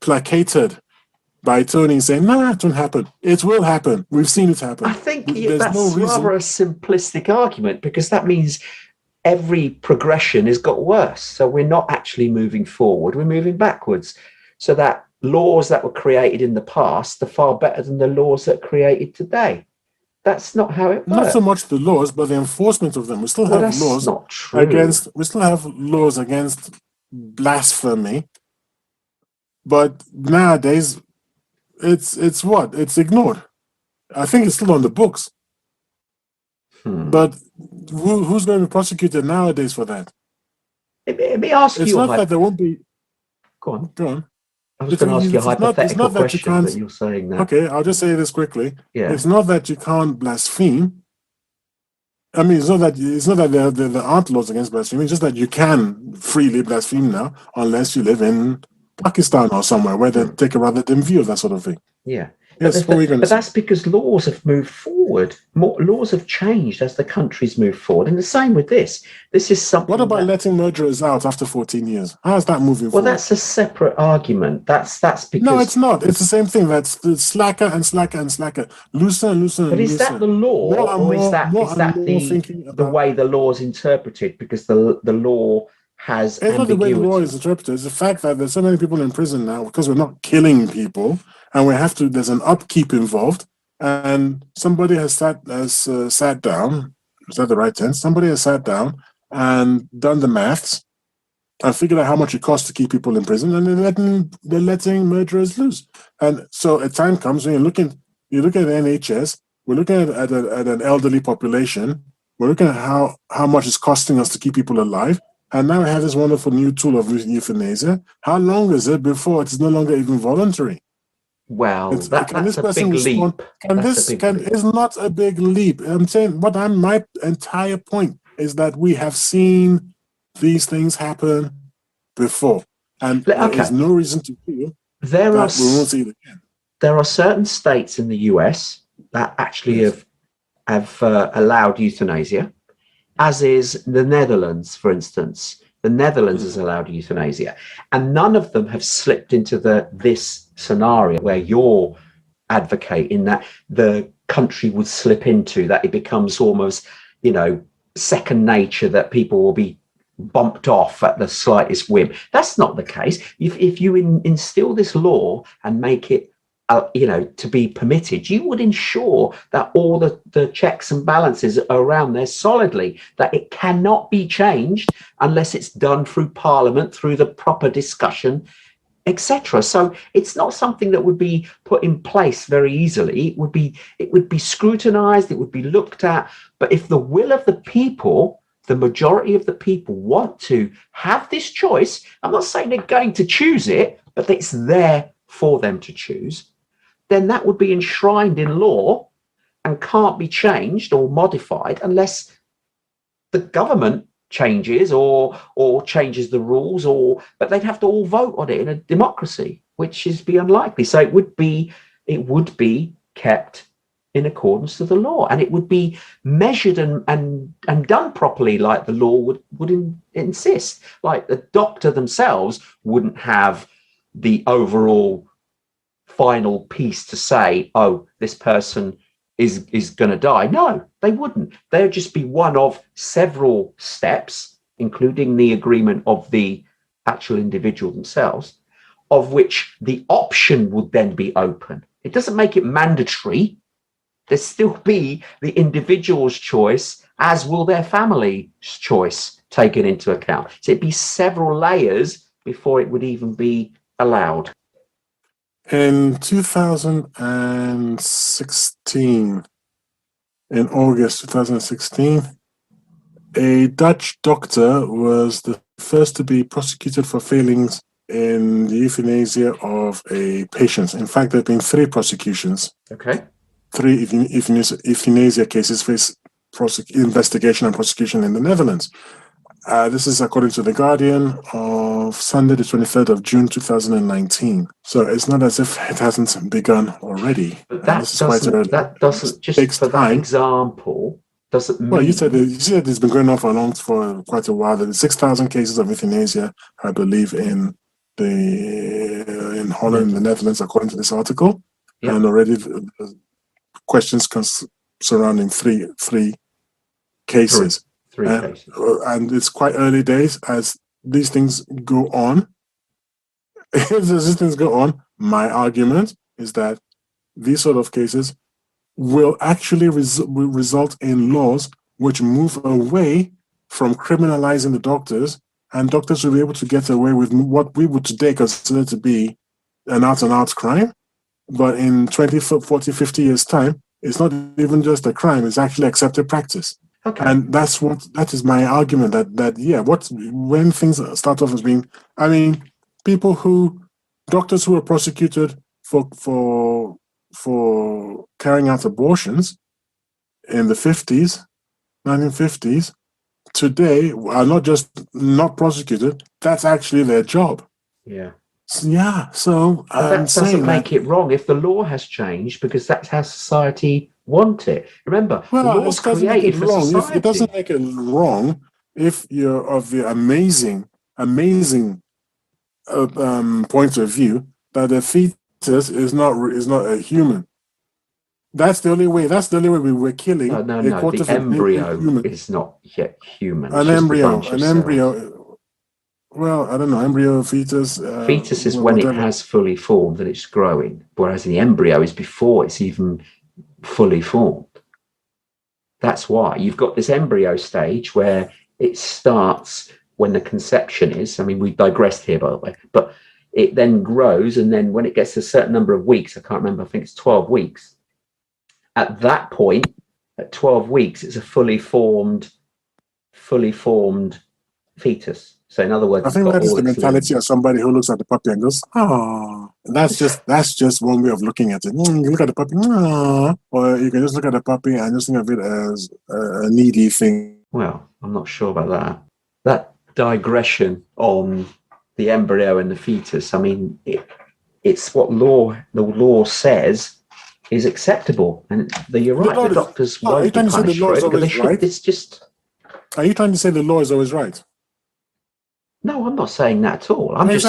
placated by Tony saying, "No, it won't happen. It will happen. We've seen it happen." I think that's rather a simplistic argument, because that means every progression has got worse. So we're not actually moving forward, we're moving backwards. So that laws that were created in the past are far better than the laws that are created today. That's not how it works. Not so much the laws, but the enforcement of them. We still have laws not true. We still have laws against blasphemy. But nowadays, it's ignored. I think it's still on the books. But who's going to be prosecuted nowadays for that? Let me ask you. It's not that there won't be. Go on. Go on. I was going to ask you a It's hypothetical not that you question, can't. but you're saying that. Okay, I'll just say this quickly. Yeah. It's not that you can't blaspheme. I mean, it's not that there aren't laws against blasphemy. It's just that you can freely blaspheme now, unless you live in Pakistan or somewhere where they take a rather dim view of that sort of thing. Yeah. Yes, what were you going to say? That's because laws have moved forward. More laws have changed as the countries move forward. And the same with this. This is something. What about letting murderers out after 14 years? How's that moving forward? Well, that's a separate argument. That's because. No, it's not. It's the same thing. That's the slacker and slacker and slacker. Looser and looser and But is looser. that the law, or is that the way the law is interpreted? Because the law has it's ambiguity. not the way the law is interpreted. It's the fact that there's so many people in prison now because we're not killing people, and we have to. There's an upkeep involved, and somebody has sat down. Is that the right tense? Somebody has sat down and done the maths and figured out how much it costs to keep people in prison, and they're letting murderers loose. And so a time comes when you look at the NHS. We're looking at an elderly population. We're looking at how much it's costing us to keep people alive. And now we have this wonderful new tool of euthanasia. How long is it before it's no longer even voluntary? Well, that's a big leap. It's not a big leap. I'm saying my entire point is that we have seen these things happen before, and there is no reason to feel that we won't see it again. There are certain states in the US that actually have allowed euthanasia, as is the Netherlands, for instance. The Netherlands has allowed euthanasia, and none of them have slipped into this scenario where you're advocating that the country would slip into, that it becomes almost, second nature, that people will be bumped off at the slightest whim. That's not the case. If you instill this law and make it to be permitted, you would ensure that all the checks and balances are around there solidly, that it cannot be changed unless it's done through Parliament, through the proper discussion, etc. So it's not something that would be put in place very easily. It would be scrutinized, it would be looked at. But if the will of the people, the majority of the people, want to have this choice, I'm not saying they're going to choose it, but it's there for them to choose, then that would be enshrined in law and can't be changed or modified unless the government changes or changes the rules, but they'd have to all vote on it in a democracy, which is unlikely. So it would be kept in accordance to the law, and it would be measured and done properly, like the law would insist. Like the doctor themselves wouldn't have the overall final piece to say, oh, this person is going to die. No, they wouldn't. There'd just be one of several steps, including the agreement of the actual individual themselves, of which the option would then be open. It doesn't make it mandatory. There'd still be the individual's choice, as will their family's choice, taken into account. So it'd be several layers before it would even be allowed. In 2016, in August 2016, a Dutch doctor was the first to be prosecuted for failings in the euthanasia of a patient. In fact, there have been 3 prosecutions. Okay. 3 euthanasia cases face investigation and prosecution in the Netherlands. This is according to The Guardian of Sunday, the 23rd of June, 2019. So it's not as if it hasn't begun already. But that doesn't just for that example, doesn't mean... Well, you said it's been going on for quite a while. There's 6,000 cases of euthanasia, I believe, in Holland, the Netherlands, according to this article. Yep. And already questions surrounding three cases. And it's quite early days as these things go on. As these things go on, my argument is that these sort of cases will actually result in laws which move away from criminalizing the doctors, and doctors will be able to get away with what we would today consider to be an out-and-out crime. But in 20, 40, 50 years' time, it's not even just a crime, it's actually accepted practice. Okay. And that is my argument that when things start off as being, doctors who were prosecuted for carrying out abortions in the 1950s, today are not just not prosecuted, that's actually their job. Yeah. So But that doesn't make it wrong if the law has changed, because that's how society want it. Remember, the law's created for society. It doesn't make it wrong if you're of the amazing point of view that a fetus is not a human. That's the only way. That's the only way we were killing No. quarter The of embryo human. is not yet human. An embryo. Well, I don't know. Embryo, fetus. Fetus is when it has fully formed and it's growing, whereas the embryo is before it's even fully formed. That's why you've got this embryo stage where it starts when the conception is. I mean, we digressed here, by the way, but it then grows, and then when it gets a certain number of weeks, I can't remember, I think it's 12 weeks. At that point, at 12 weeks, it's a fully formed fetus. So in other words, I think that is the mentality of somebody who looks at the puppy and goes, "Oh." That's just one way of looking at it. You look at the puppy, "Oh," or you can just look at the puppy and just think of it as a needy thing. Well, I'm not sure about that. That digression on the embryo and the fetus, I mean, it's what the law says is acceptable. And you're right, the doctors won't be punished for it, but they should. It's just... Are you trying to say the law is always right? No, I'm not saying that at all. I'm just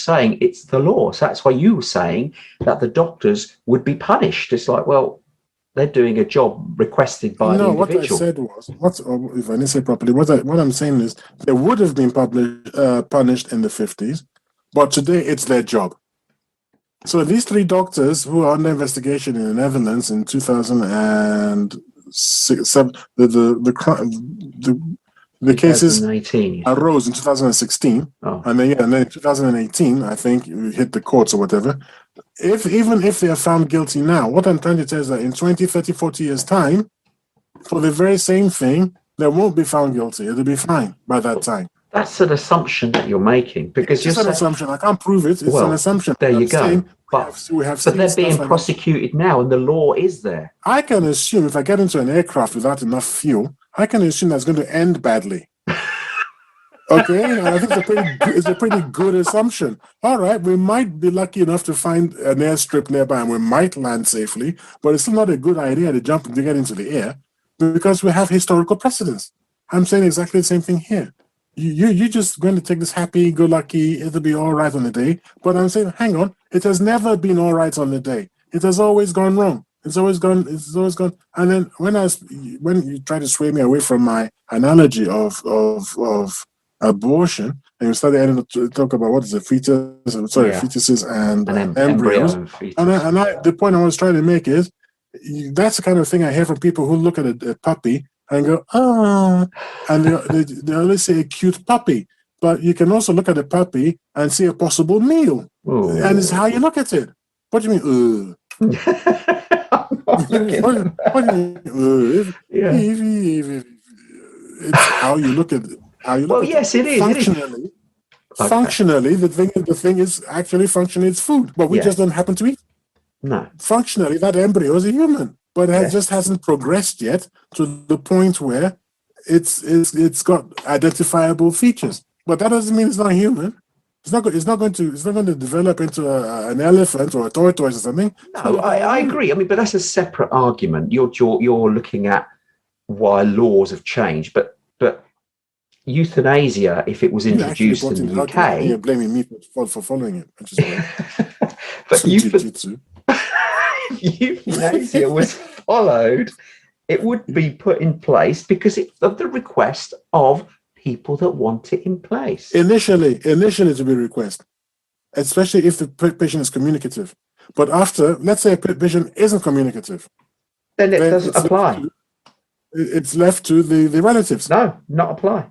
saying it's the law. So that's why you were saying that the doctors would be punished. It's like, well, they're doing a job requested by the individual. What I said was, if I didn't say properly, what I'm saying is they would have been punished in the 50s, but today it's their job. So these 3 doctors who are under investigation in the Netherlands in 2007, the cases arose in 2016, and then in 2018, I think you hit the courts or whatever. Even if they are found guilty now, what I'm trying to tell is that in 20, 30, 40 years' time, for the very same thing, they won't be found guilty. It'll be fine by that time. That's an assumption that you're making, because it's an assumption. I can't prove it. It's an assumption. There you go. But they're being prosecuted now, and the law is there. I can assume if I get into an aircraft without enough fuel, I can assume that's going to end badly. Okay, and I think it's a pretty good assumption. All right, we might be lucky enough to find an airstrip nearby, and we might land safely, but it's still not a good idea to get into the air because we have historical precedents. I'm saying exactly the same thing here. You're just going to take this happy-go-lucky, it'll be all right on the day, but I'm saying, hang on, it has never been all right on the day. It has always gone wrong. It's always gone. And then when you try to sway me away from my analogy of abortion, and you started to talk about what is a fetus, fetuses and embryos. The point I was trying to make is that's the kind of thing I hear from people who look at a puppy and go, "Oh," and they always say a cute puppy. But you can also look at a puppy and see a possible meal, and it's how you look at it. What do you mean? What do you mean? It's how you look at it. Yes, it is. Functionally, the thing is actually functionally it's food, but we just don't happen to eat. No. Functionally, that embryo is a human, but it just hasn't progressed yet to the point where it's got identifiable features. But that doesn't mean it's not human. It's not going to develop into an elephant or a tortoise or something. No, I agree. I mean, but that's a separate argument. You're looking at why laws have changed, but euthanasia, if it was introduced in the UK, you're blaming me for following it. Which is but euthanasia was followed. It would be put in place because of the request of people that want it in place. Initially to be request, especially if the patient is communicative. But after, let's say a patient isn't communicative, then it doesn't apply. It's left to the relatives. No, not apply.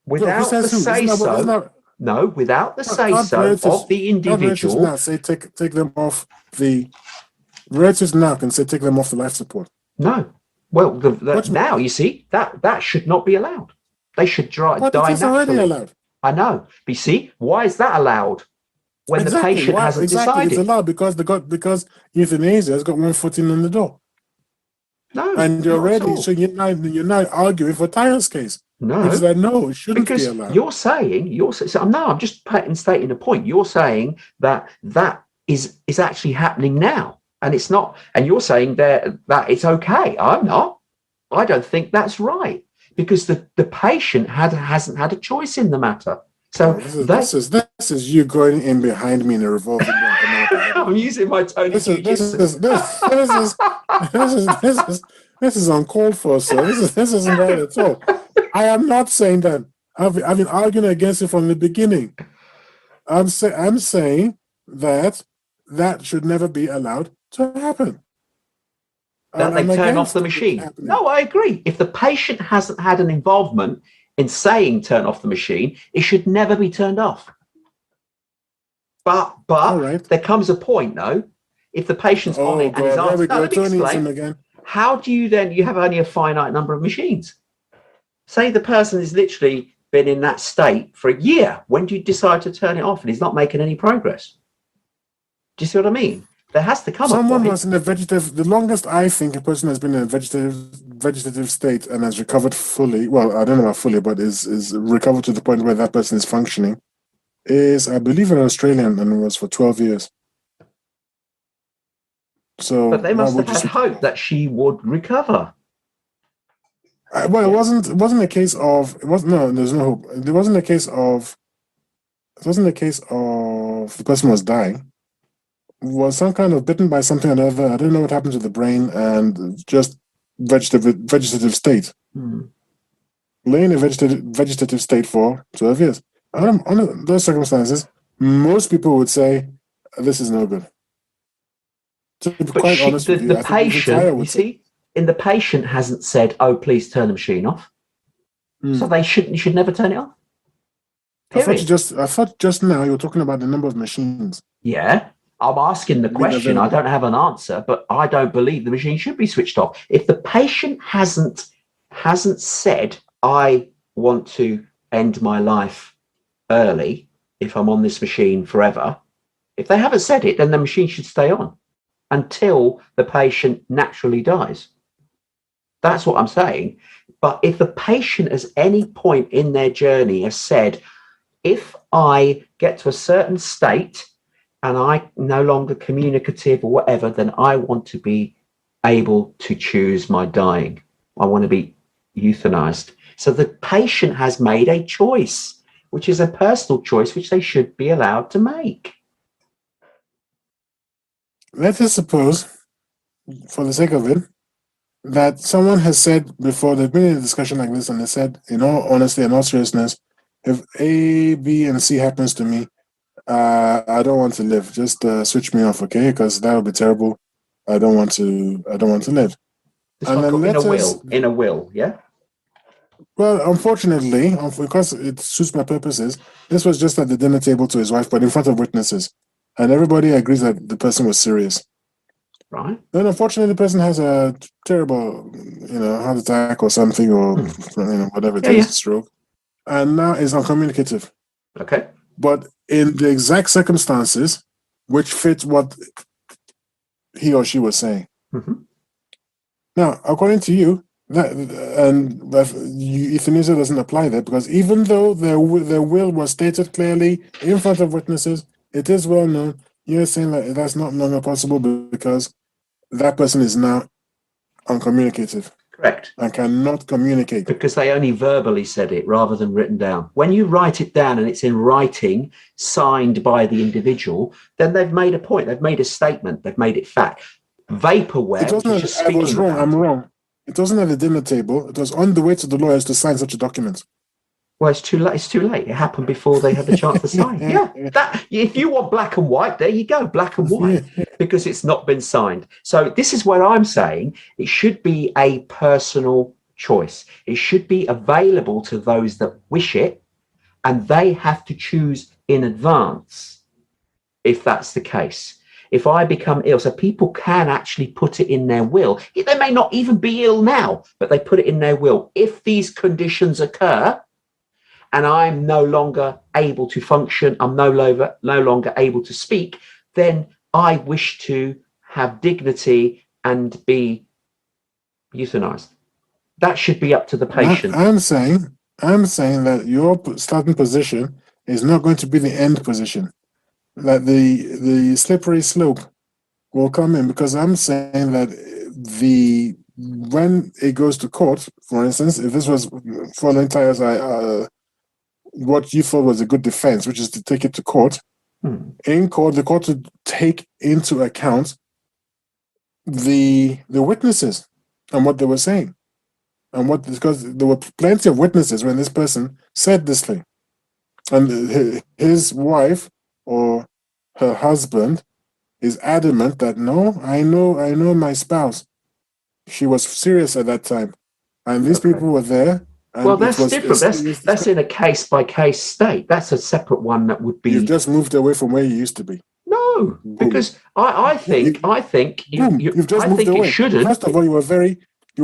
Without the say-so. No, without the say-so of the individual. Now say take them off the relatives now can say take them off the life support. No. Well, now you see that should not be allowed. They should die naturally. Already allowed. I know. But you see, why is that allowed when the patient hasn't decided? It's allowed because euthanasia has got one foot in the door. No, and you're not at ready. all. So you're not arguing for Tyler's case. No, Which is like, no, it shouldn't be because allowed. I'm just stating a point. You're saying that is actually happening now, and it's not. And you're saying that it's okay. I'm not. I don't think that's right, because the patient hasn't had a choice in the matter. So this is you going in behind me in a revolving door. I'm using my Tony. This is uncalled for, sir. This isn't right at all. I am not saying that. I've been arguing against it from the beginning. I'm saying that should never be allowed to happen. That they turn off the machine. No, I agree. If the patient hasn't had an involvement in saying turn off the machine, it should never be turned off. But right. There comes a point, though, if the patient's on it and is asked, let me explain, how do you then, you have only a finite number of machines. Say the person has literally been in that state for a year. When do you decide to turn it off and he's not making any progress? Do you see what I mean? There has to come someone was in a vegetative. The longest I think a person has been in a vegetative state and has recovered fully. Well, I don't know about fully, but is recovered to the point where that person is functioning. Is, I believe, an Australian, and it was for 12 years. So, but they must have had hope that she would recover. Well, it wasn't a case of there's no hope. It wasn't a case of the person was dying. Was some kind of bitten by something or other. I don't know what happened to the brain, and just vegetative state. Lay in a vegetative state for 12 years. Under those circumstances, most people would say this is no good. To be quite honest with you, the patient, you see, the patient hasn't said, "Oh, please turn the machine off." So they should never turn it off. Period. I thought just now you were talking about the number of machines. Yeah. I'm asking the question. I don't have an answer, but I don't believe the machine should be switched off. If the patient hasn't said, "I want to end my life early if I'm on this machine forever," if they haven't said it, then the machine should stay on until the patient naturally dies. That's what I'm saying. But if the patient at any point in their journey has said, "If I get to a certain state and I'm no longer communicative or whatever, then I want to be able to choose my dying. I want to be euthanized." So the patient has made a choice, which is a personal choice, which they should be allowed to make. Let us suppose, for the sake of it, that someone has said before, they've been in a discussion like this, and they said, in all honesty and all seriousness, if A, B, and C happens to me, I don't want to live. Just switch me off, okay? Because that would be terrible. I don't want to live. And then in a will, yeah. Well, unfortunately, because it suits my purposes, this was just at the dinner table to his wife, but in front of witnesses, and everybody agrees that the person was serious. Right. Then, unfortunately, the person has a terrible, heart attack or something, or whatever it is, stroke, and now is uncommunicative. Okay. But in the exact circumstances which fit what he or she was saying. Now, according to you, euthanasia doesn't apply there, because even though their will was stated clearly in front of witnesses, it is well known. You're saying that that's not longer possible because that person is now uncommunicative. Correct. And cannot communicate. Because they only verbally said it rather than written down. When you write it down and it's in writing, signed by the individual, then they've made a point. They've made a statement. They've made it fact. Vaporware. I was wrong. I'm wrong. It wasn't at the dinner table. It was on the way to the lawyers to sign such a document. Well, it's too late. It's too late. It happened before they had the chance to sign. If you want black and white, there you go, black and white, because it's not been signed. So this is what I'm saying. It should be a personal choice. It should be available to those that wish it, and they have to choose in advance if that's the case. If I become ill, so people can actually put it in their will. They may not even be ill now, but they put it in their will. If these conditions occur, and I'm no longer able to function, I'm no longer able to speak, then I wish to have dignity and be euthanized. That should be up to the patient. I'm saying that your starting position is not going to be the end position. That the slippery slope will come in, because I'm saying that when it goes to court, for instance, if this was following Tyler's what you thought was a good defense, which is to take it to court. In court, the court would take into account the witnesses and what they were saying, and because there were plenty of witnesses when this person said this thing, and his wife or her husband is adamant that no, I know my spouse. She was serious at that time, and these people were there. And well, that's different. That's in a case by case state. That's a separate one that would be. You've just moved away from where you used to be. No, because I think it shouldn't. First of all, you were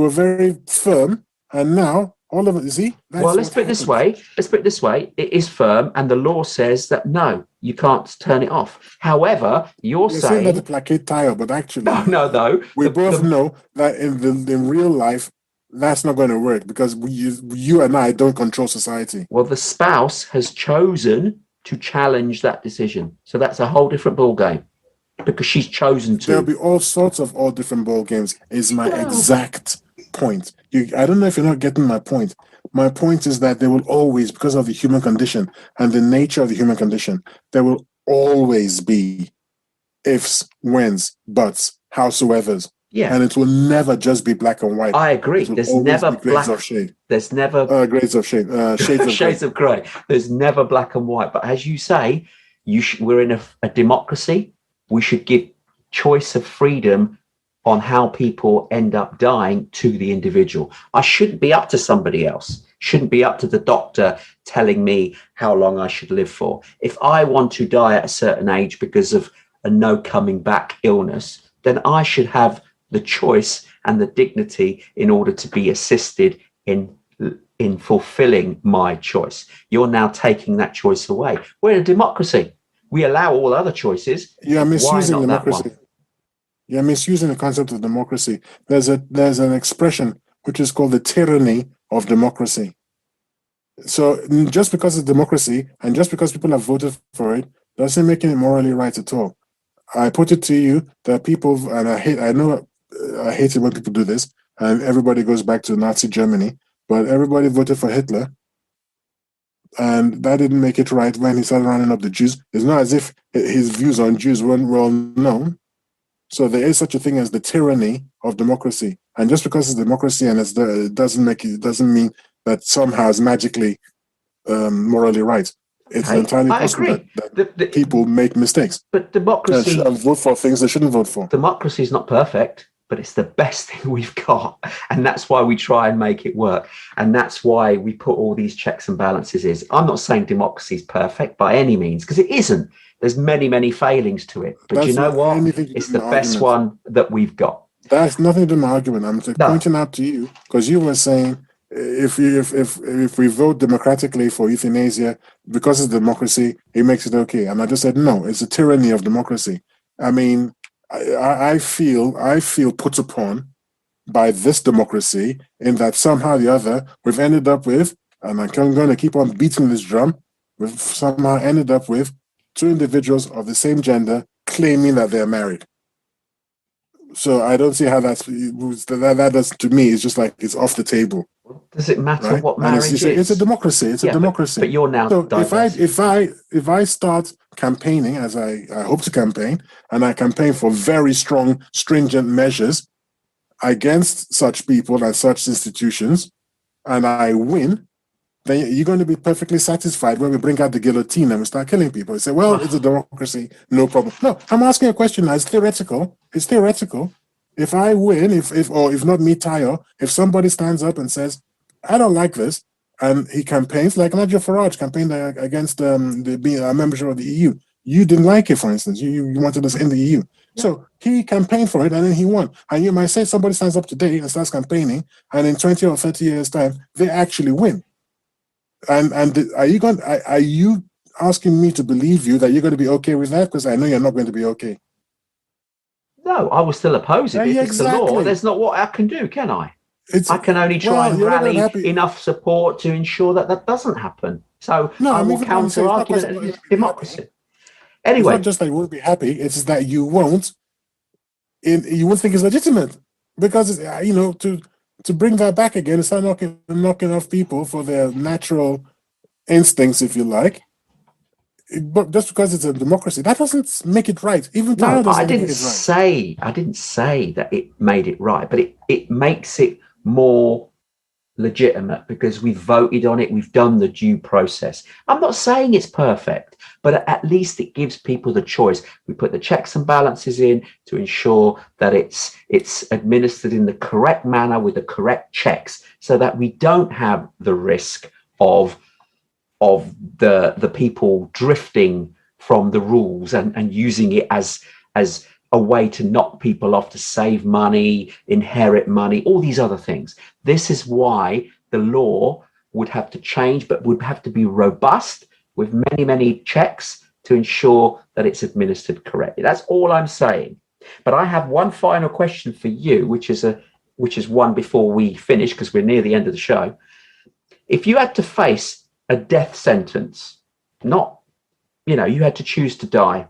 very firm, and now all of it. You see? Well, let's put it this way. It is firm, and the law says that no, you can't turn it off. However, you're saying that to placate Tayo, but actually, no. We both know that in real life, that's not going to work, because you and I don't control society. Well, the spouse has chosen to challenge that decision, so that's a whole different ball game, because she's chosen to. There'll be all sorts of different ball games. Is my exact point. I don't know if you're not getting my point. My point is that there will always, because of the human condition and the nature of the human condition, there will always be ifs, whens, buts, howsoevers. Yeah. And it will never just be black and white. I agree. There's never grades of shade. There's never grades of shade. Shades of grey. There's never black and white. But as you say, we're in a democracy. We should give choice of freedom on how people end up dying to the individual. I shouldn't be up to somebody else. Shouldn't be up to the doctor telling me how long I should live for. If I want to die at a certain age because of a no coming back illness, then I should have the choice and the dignity in order to be assisted in fulfilling my choice. You're now taking that choice away. We're in a democracy. We allow all other choices. You are misusing democracy. You're misusing the concept of democracy. There's an expression which is called the tyranny of democracy. So just because it's democracy and just because people have voted for it doesn't make it morally right at all. I put it to you that people, and I hate it when people do this, and everybody goes back to Nazi Germany, but everybody voted for Hitler, and that didn't make it right when he started rounding up the Jews. It's not as if his views on Jews weren't well known. So there is such a thing as the tyranny of democracy, and just because it's democracy and it doesn't mean that somehow it's magically morally right. It's entirely possible that people make mistakes. But democracy and vote for things they shouldn't vote for. Democracy is not perfect, but it's the best thing we've got. And that's why we try and make it work. And that's why we put all these checks and balances in. I'm not saying democracy is perfect by any means, because it isn't. There's many, many failings to it. But you know what? It's the best one that we've got. That's nothing to do with my argument. I'm pointing out to you, because you were saying, if we vote democratically for euthanasia because it's democracy, it makes it okay. And I just said no, it's a tyranny of democracy. I mean, I feel put upon by this democracy in that somehow or the other we've ended up with, and I'm going to keep on beating this drum, we've somehow ended up with two individuals of the same gender claiming that they're married. So I don't see how that does to me. It's just like it's off the table. Does it matter what marriage is? It's a democracy. It's a democracy. But you're now. So if I start campaigning, as I hope to campaign, and I campaign for very strong, stringent measures against such people and such institutions, and I win, then you're going to be perfectly satisfied when we bring out the guillotine and we start killing people. You say, well, it's a democracy, no problem. No, I'm asking a question now. It's theoretical. It's theoretical. If I win, if not me, Tayo, if somebody stands up and says, I don't like this, and he campaigns, like Nigel Farage campaigned against being a member of the EU. You didn't like it, for instance. You wanted us in the EU. Yeah. So he campaigned for it and then he won. And you might say somebody stands up today and starts campaigning, and in 20 or 30 years' time, they actually win. Are you asking me to believe you that you're going to be okay with that? Because I know you're not going to be okay. No, I will still oppose it. But Yeah, if it's the law, exactly. there's not what I can do, can I? It's I can only try and you're not going to rally happen. enough support to ensure that that doesn't happen. So No, I I'm will even going to say counter it's not a argument question and that use you'll be democracy. happy. It's not Anyway, just that you won't be happy; it's that you won't. You won't think it's legitimate because it's, to bring that back again and start knocking off people for their natural instincts, if you like. But just because it's a democracy, that doesn't make it right. Even no, power doesn't make it right. I didn't say that it made it right, but it makes it more legitimate because we've voted on it, we've done the due process. I'm not saying it's perfect, but at least it gives people the choice. We put the checks and balances in to ensure that it's administered in the correct manner with the correct checks, so that we don't have the risk of the people drifting from the rules and using it as a way to knock people off, to save money, inherit money, all these other things. This is why the law would have to change, but would have to be robust with many, many checks to ensure that it's administered correctly. That's all I'm saying. But I have one final question for you, which is one before we finish, because we're near the end of the show. If you had to face a death sentence, you had to choose to die.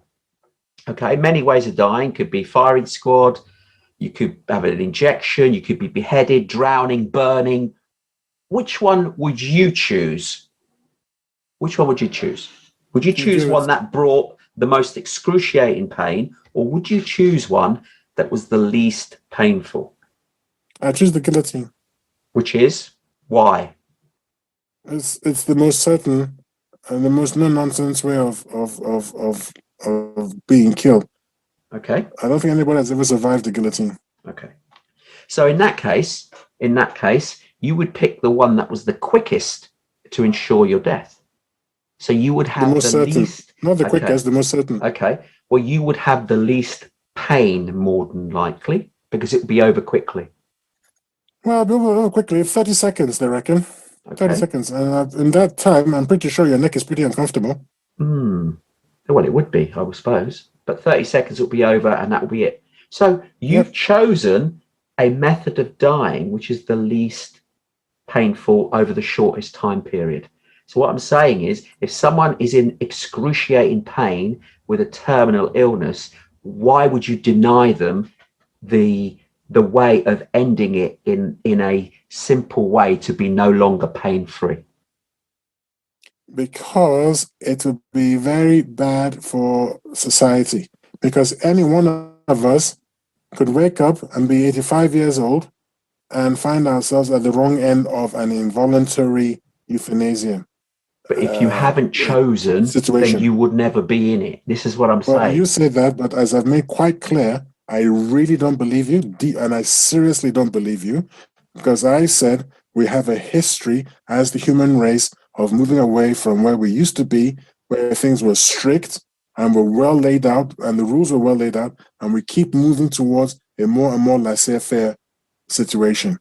Okay, many ways of dying. Could be firing squad, you could have an injection, you could be beheaded, drowning, burning. Which one would you choose? Which one would you choose? Would you choose one that brought the most excruciating pain, or would you choose one that was the least painful? I choose the guillotine. Which is why? It's the most certain and the most no-nonsense way of being killed. Okay. I don't think anybody has ever survived the guillotine. Okay. So in that case, you would pick the one that was the quickest to ensure your death. So you would have the most certain, least, not the quickest, the most certain. Okay. Well, you would have the least pain, more than likely, because it would be over quickly. Well, it'll be over quickly. 30 seconds, they reckon. Okay. 30 seconds. And in that time, I'm pretty sure your neck is pretty uncomfortable. Well, it would be, I suppose. But 30 seconds will be over and that will be it. So you've chosen a method of dying which is the least painful over the shortest time period. So what I'm saying is, if someone is in excruciating pain with a terminal illness, why would you deny them the way of ending it in a simple way to be no longer pain-free? Because it would be very bad for society. Because any one of us could wake up and be 85 years old and find ourselves at the wrong end of an involuntary euthanasia. But if you haven't chosen, then you would never be in it. This is what I'm saying. You say that, but as I've made quite clear, I really don't believe you, and I seriously don't believe you, because I said we have a history as the human race of moving away from where we used to be, where things were strict and were well laid out, and the rules were well laid out, and we keep moving towards a more and more laissez-faire situation.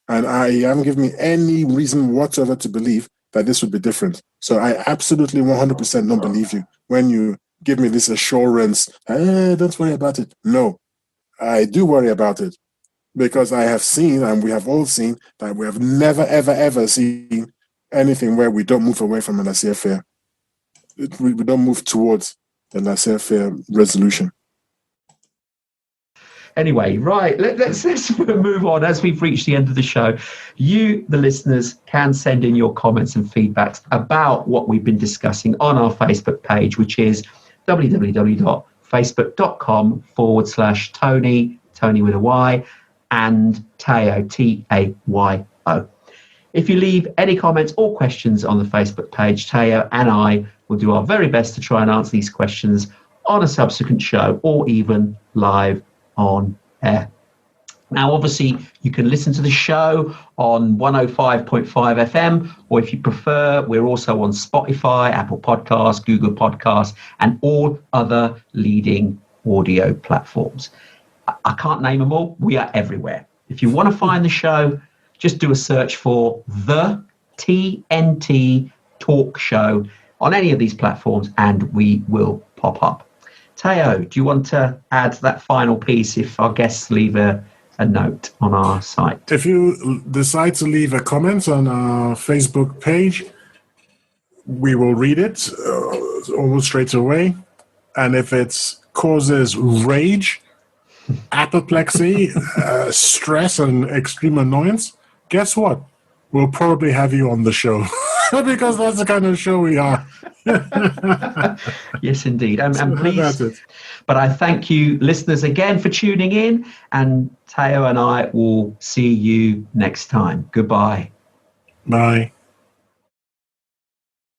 And I haven't given me any reason whatsoever to believe that this would be different. So I absolutely 100% don't believe you when you give me this assurance, don't worry about it. No, I do worry about it, because I have seen, and we have all seen, that we have never, ever, ever seen anything where we don't move away from a laissez-faire. We don't move towards the laissez-faire resolution. Anyway, right, let's move on as we've reached the end of the show. You, the listeners, can send in your comments and feedbacks about what we've been discussing on our Facebook page, which is www.facebook.com/Tony with a Y, and Tayo, Tayo. If you leave any comments or questions on the Facebook page, Tayo and I will do our very best to try and answer these questions on a subsequent show or even live on air. Now, obviously, you can listen to the show on 105.5 FM, or if you prefer, we're also on Spotify, Apple Podcasts, Google Podcasts, and all other leading audio platforms. I can't name them all. We are everywhere. If you want to find the show, just do a search for the TNT talk show on any of these platforms, and we will pop up. Teo, do you want to add that final piece if our guests leave a note on our site? If you decide to leave a comment on our Facebook page, we will read it almost straight away. And if it causes rage, apoplexy, stress, and extreme annoyance, guess what? We'll probably have you on the show because that's the kind of show we are. Yes, indeed. And That's please, it. but I thank you, listeners, again for tuning in. And Teo and I will see you next time. Goodbye. Bye.